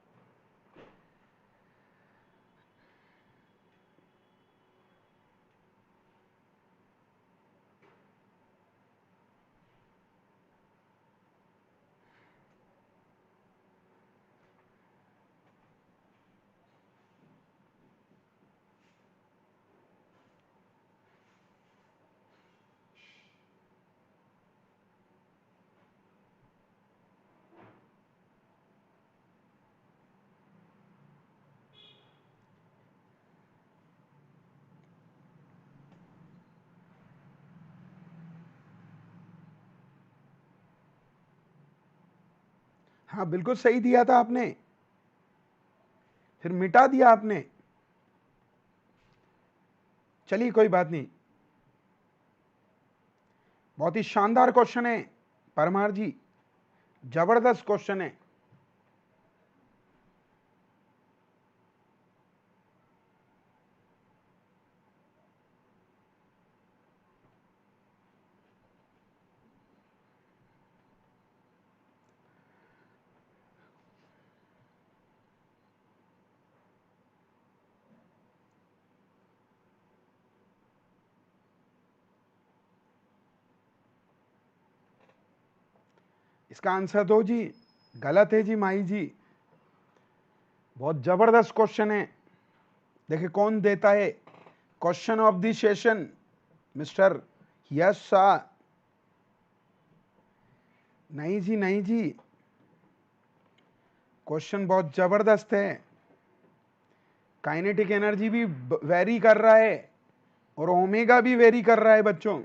हाँ बिल्कुल सही दिया था आपने, फिर मिटा दिया आपने। चलिए कोई बात नहीं, बहुत ही शानदार क्वेश्चन है परमार जी, जबरदस्त क्वेश्चन है। इसका आंसर दो जी। गलत है जी माही जी, बहुत जबरदस्त क्वेश्चन है। देखिए कौन देता है question of the session, mister Yash Shah. नहीं जी नहीं जी, क्वेश्चन बहुत जबरदस्त है। काइनेटिक एनर्जी भी वेरी कर रहा है और ओमेगा भी वेरी कर रहा है बच्चों।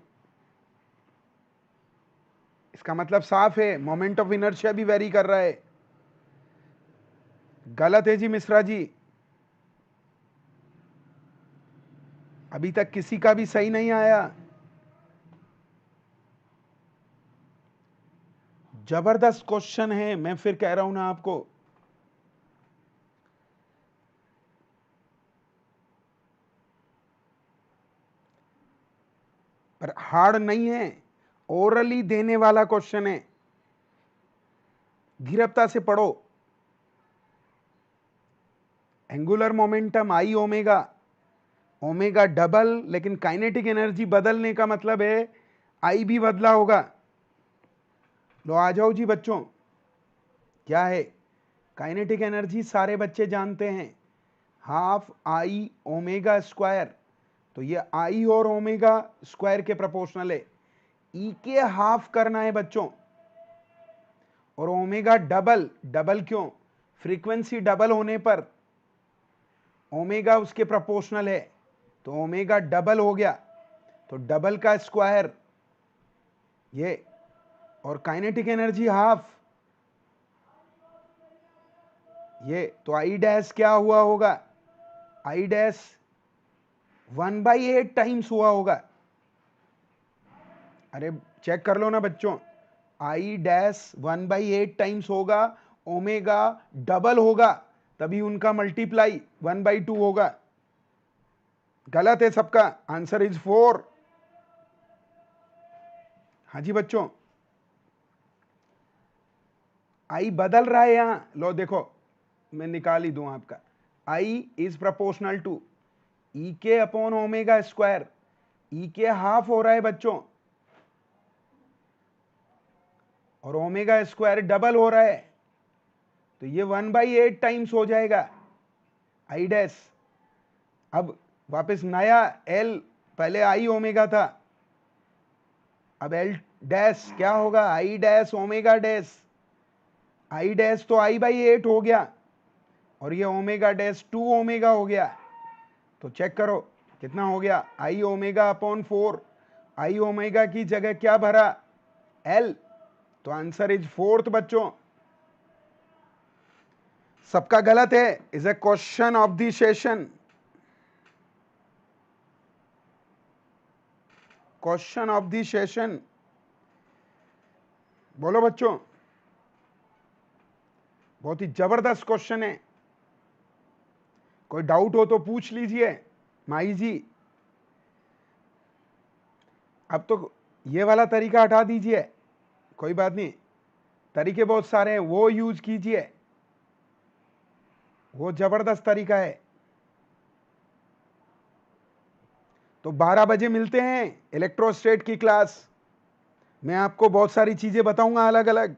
इसका मतलब साफ है, मोमेंट ऑफ इनर्शिया भी वेरी कर रहा है। गलत है जी मिश्रा जी, अभी तक किसी का भी सही नहीं आया। जबरदस्त क्वेश्चन है, मैं फिर कह रहा हूं ना आपको। पर हार्ड नहीं है, ओरली देने वाला क्वेश्चन है, धीरजता से पढ़ो। एंगुलर मोमेंटम आई ओमेगा, ओमेगा डबल, लेकिन काइनेटिक एनर्जी बदलने का मतलब है आई भी बदला होगा। लो आ जाओ जी बच्चों, क्या है काइनेटिक एनर्जी? सारे बच्चे जानते हैं, हाफ आई ओमेगा स्क्वायर। तो ये आई और ओमेगा स्क्वायर के प्रोपोर्शनल है, ई के हाफ करना है बच्चों। और ओमेगा डबल, डबल क्यों? फ्रीक्वेंसी डबल होने पर ओमेगा उसके प्रोपोर्शनल है, तो ओमेगा डबल हो गया, तो डबल का स्क्वायर ये, और काइनेटिक एनर्जी हाफ ये, तो आई डैश क्या हुआ होगा? आई डैश 1/8 टाइम्स हुआ होगा। अरे चेक कर लो ना बच्चों, आई डैश 1/8 टाइम्स होगा, ओमेगा डबल होगा, तभी उनका मल्टीप्लाई 1/2 होगा। गलत है सबका, आंसर इज 4। हाँ जी बच्चों, आई बदल रहा है यहां, लो देखो मैं निकाल ही दूं आपका, आई इज प्रोपोर्शनल टू ई के अपॉन ओमेगा स्क्वायर, ई के हाफ हो रहा है बच्चों, और ओमेगा स्क्वायर डबल हो रहा है, तो ये 1/8 टाइम्स हो जाएगा आई डैश। अब वापस नया एल, पहले आई ओमेगा था, अब एल डैश क्या होगा? I dash omega dash, I dash तो I/8 हो गया, और ये ओमेगा डैश 2 ओमेगा हो गया। तो चेक करो कितना हो गया, आई ओमेगा अपॉन 4, आई ओमेगा की जगह क्या भरा? एल, तो आंसर इज 4th बच्चों। सबका गलत है, is a question of the session, question of the session. बोलो बच्चों, बहुत ही जबरदस्त क्वेश्चन है, कोई डाउट हो तो पूछ लीजिए माई जी। अब तो ये वाला तरीका हटा दीजिए, कोई बात नहीं, तरीके बहुत सारे हैं, वो यूज कीजिए, वो जबरदस्त तरीका है। तो 12 बजे मिलते हैं इलेक्ट्रोस्टेट की क्लास, मैं आपको बहुत सारी चीजें बताऊंगा अलग अलग।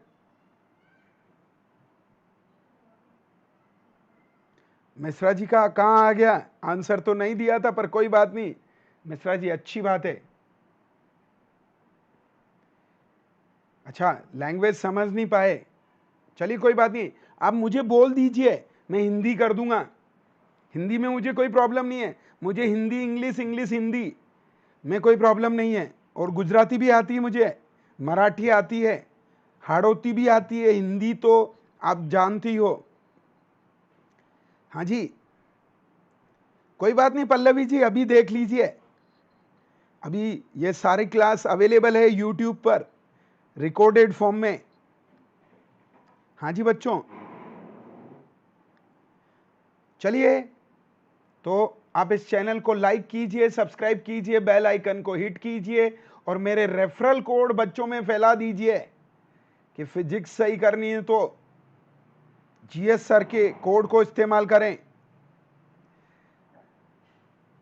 मिश्रा जी का कहां आ गया? आंसर तो नहीं दिया था, पर कोई बात नहीं मिश्रा जी, अच्छी बात है। अच्छा, लैंग्वेज समझ नहीं पाए, चलिए कोई बात नहीं, आप मुझे बोल दीजिए, मैं हिंदी कर दूंगा, हिंदी में मुझे कोई प्रॉब्लम नहीं है, मुझे हिंदी इंग्लिश, इंग्लिश हिंदी में कोई प्रॉब्लम नहीं है, और गुजराती भी आती है मुझे, मराठी आती है, हाड़ौती भी आती है, हिंदी तो आप जानती हो। हाँ जी, कोई बात नहीं पल्लवी जी, अभी देख लीजिए, अभी ये सारी क्लास अवेलेबल है यूट्यूब पर रिकॉर्डेड फॉर्म में। हाँ जी बच्चों, चलिए, तो आप इस चैनल को लाइक कीजिए, सब्सक्राइब कीजिए, बेल आइकन को हिट कीजिए, और मेरे रेफरल कोड बच्चों में फैला दीजिए कि फिजिक्स सही करनी है तो जीएस सर के कोड को इस्तेमाल करें।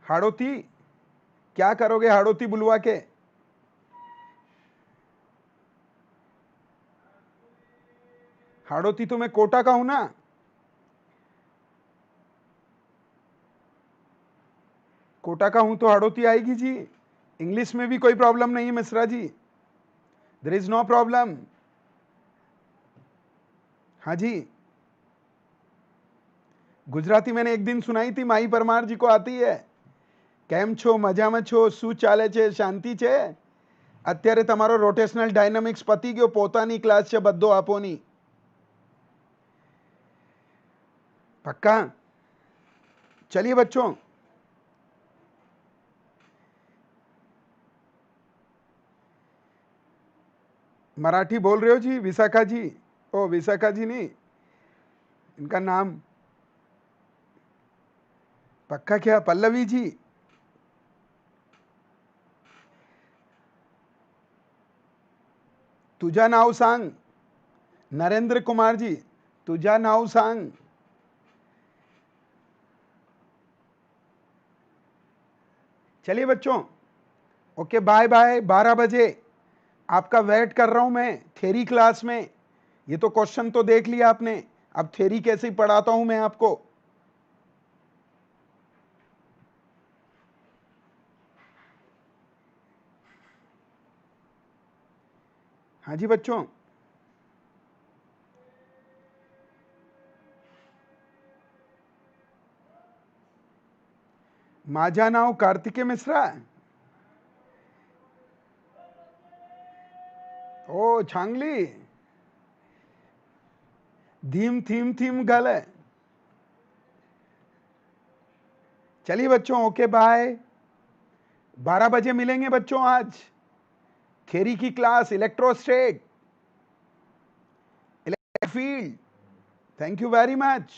हाड़ौती, क्या करोगे हाड़ौती बुलवा के? हाड़ौती तो मैं कोटा का हूं ना, कोटा का हूं तो हाड़ौती आएगी जी, इंग्लिश में भी कोई प्रॉब्लम नहीं है Mishra ji, there is no problem. हाँ जी, गुजराती मैंने एक दिन सुनाई थी, माही परमार जी को आती है। કેમ છો? મજામાં છો? શું ચાલે છે? શાંતિ છે? અત્યારે તમારો રોટેશનલ ડાયનામિક્સ પતી ગયો, પોતાની ક્લાસ છે, બધો આપોની पक्का? चलिए बच्चों, मराठी बोल रहे हो जी? विशाखा जी, ओ विशाखा जी नहीं, इनका नाम पक्का क्या? पल्लवी जी, तुझा नाव सांग. नरेंद्र कुमार जी, तुझा नाव सांग. चलिए बच्चों, ओके बाय बाय. 12 बजे आपका वेट कर रहा हूं मैं थ्योरी क्लास में. ये तो क्वेश्चन तो देख लिया आपने, अब थ्योरी कैसे पढ़ाता हूं मैं आपको. हाँ जी बच्चों, माझा नाव कार्तिकेय मिश्रा. ओ छांगली, धीम थीम थीम गल है. चलिए बच्चों, ओके बाय. 12 बजे मिलेंगे बच्चों आज. थ्योरी की class, electrostatic, electric field. Thank you very much.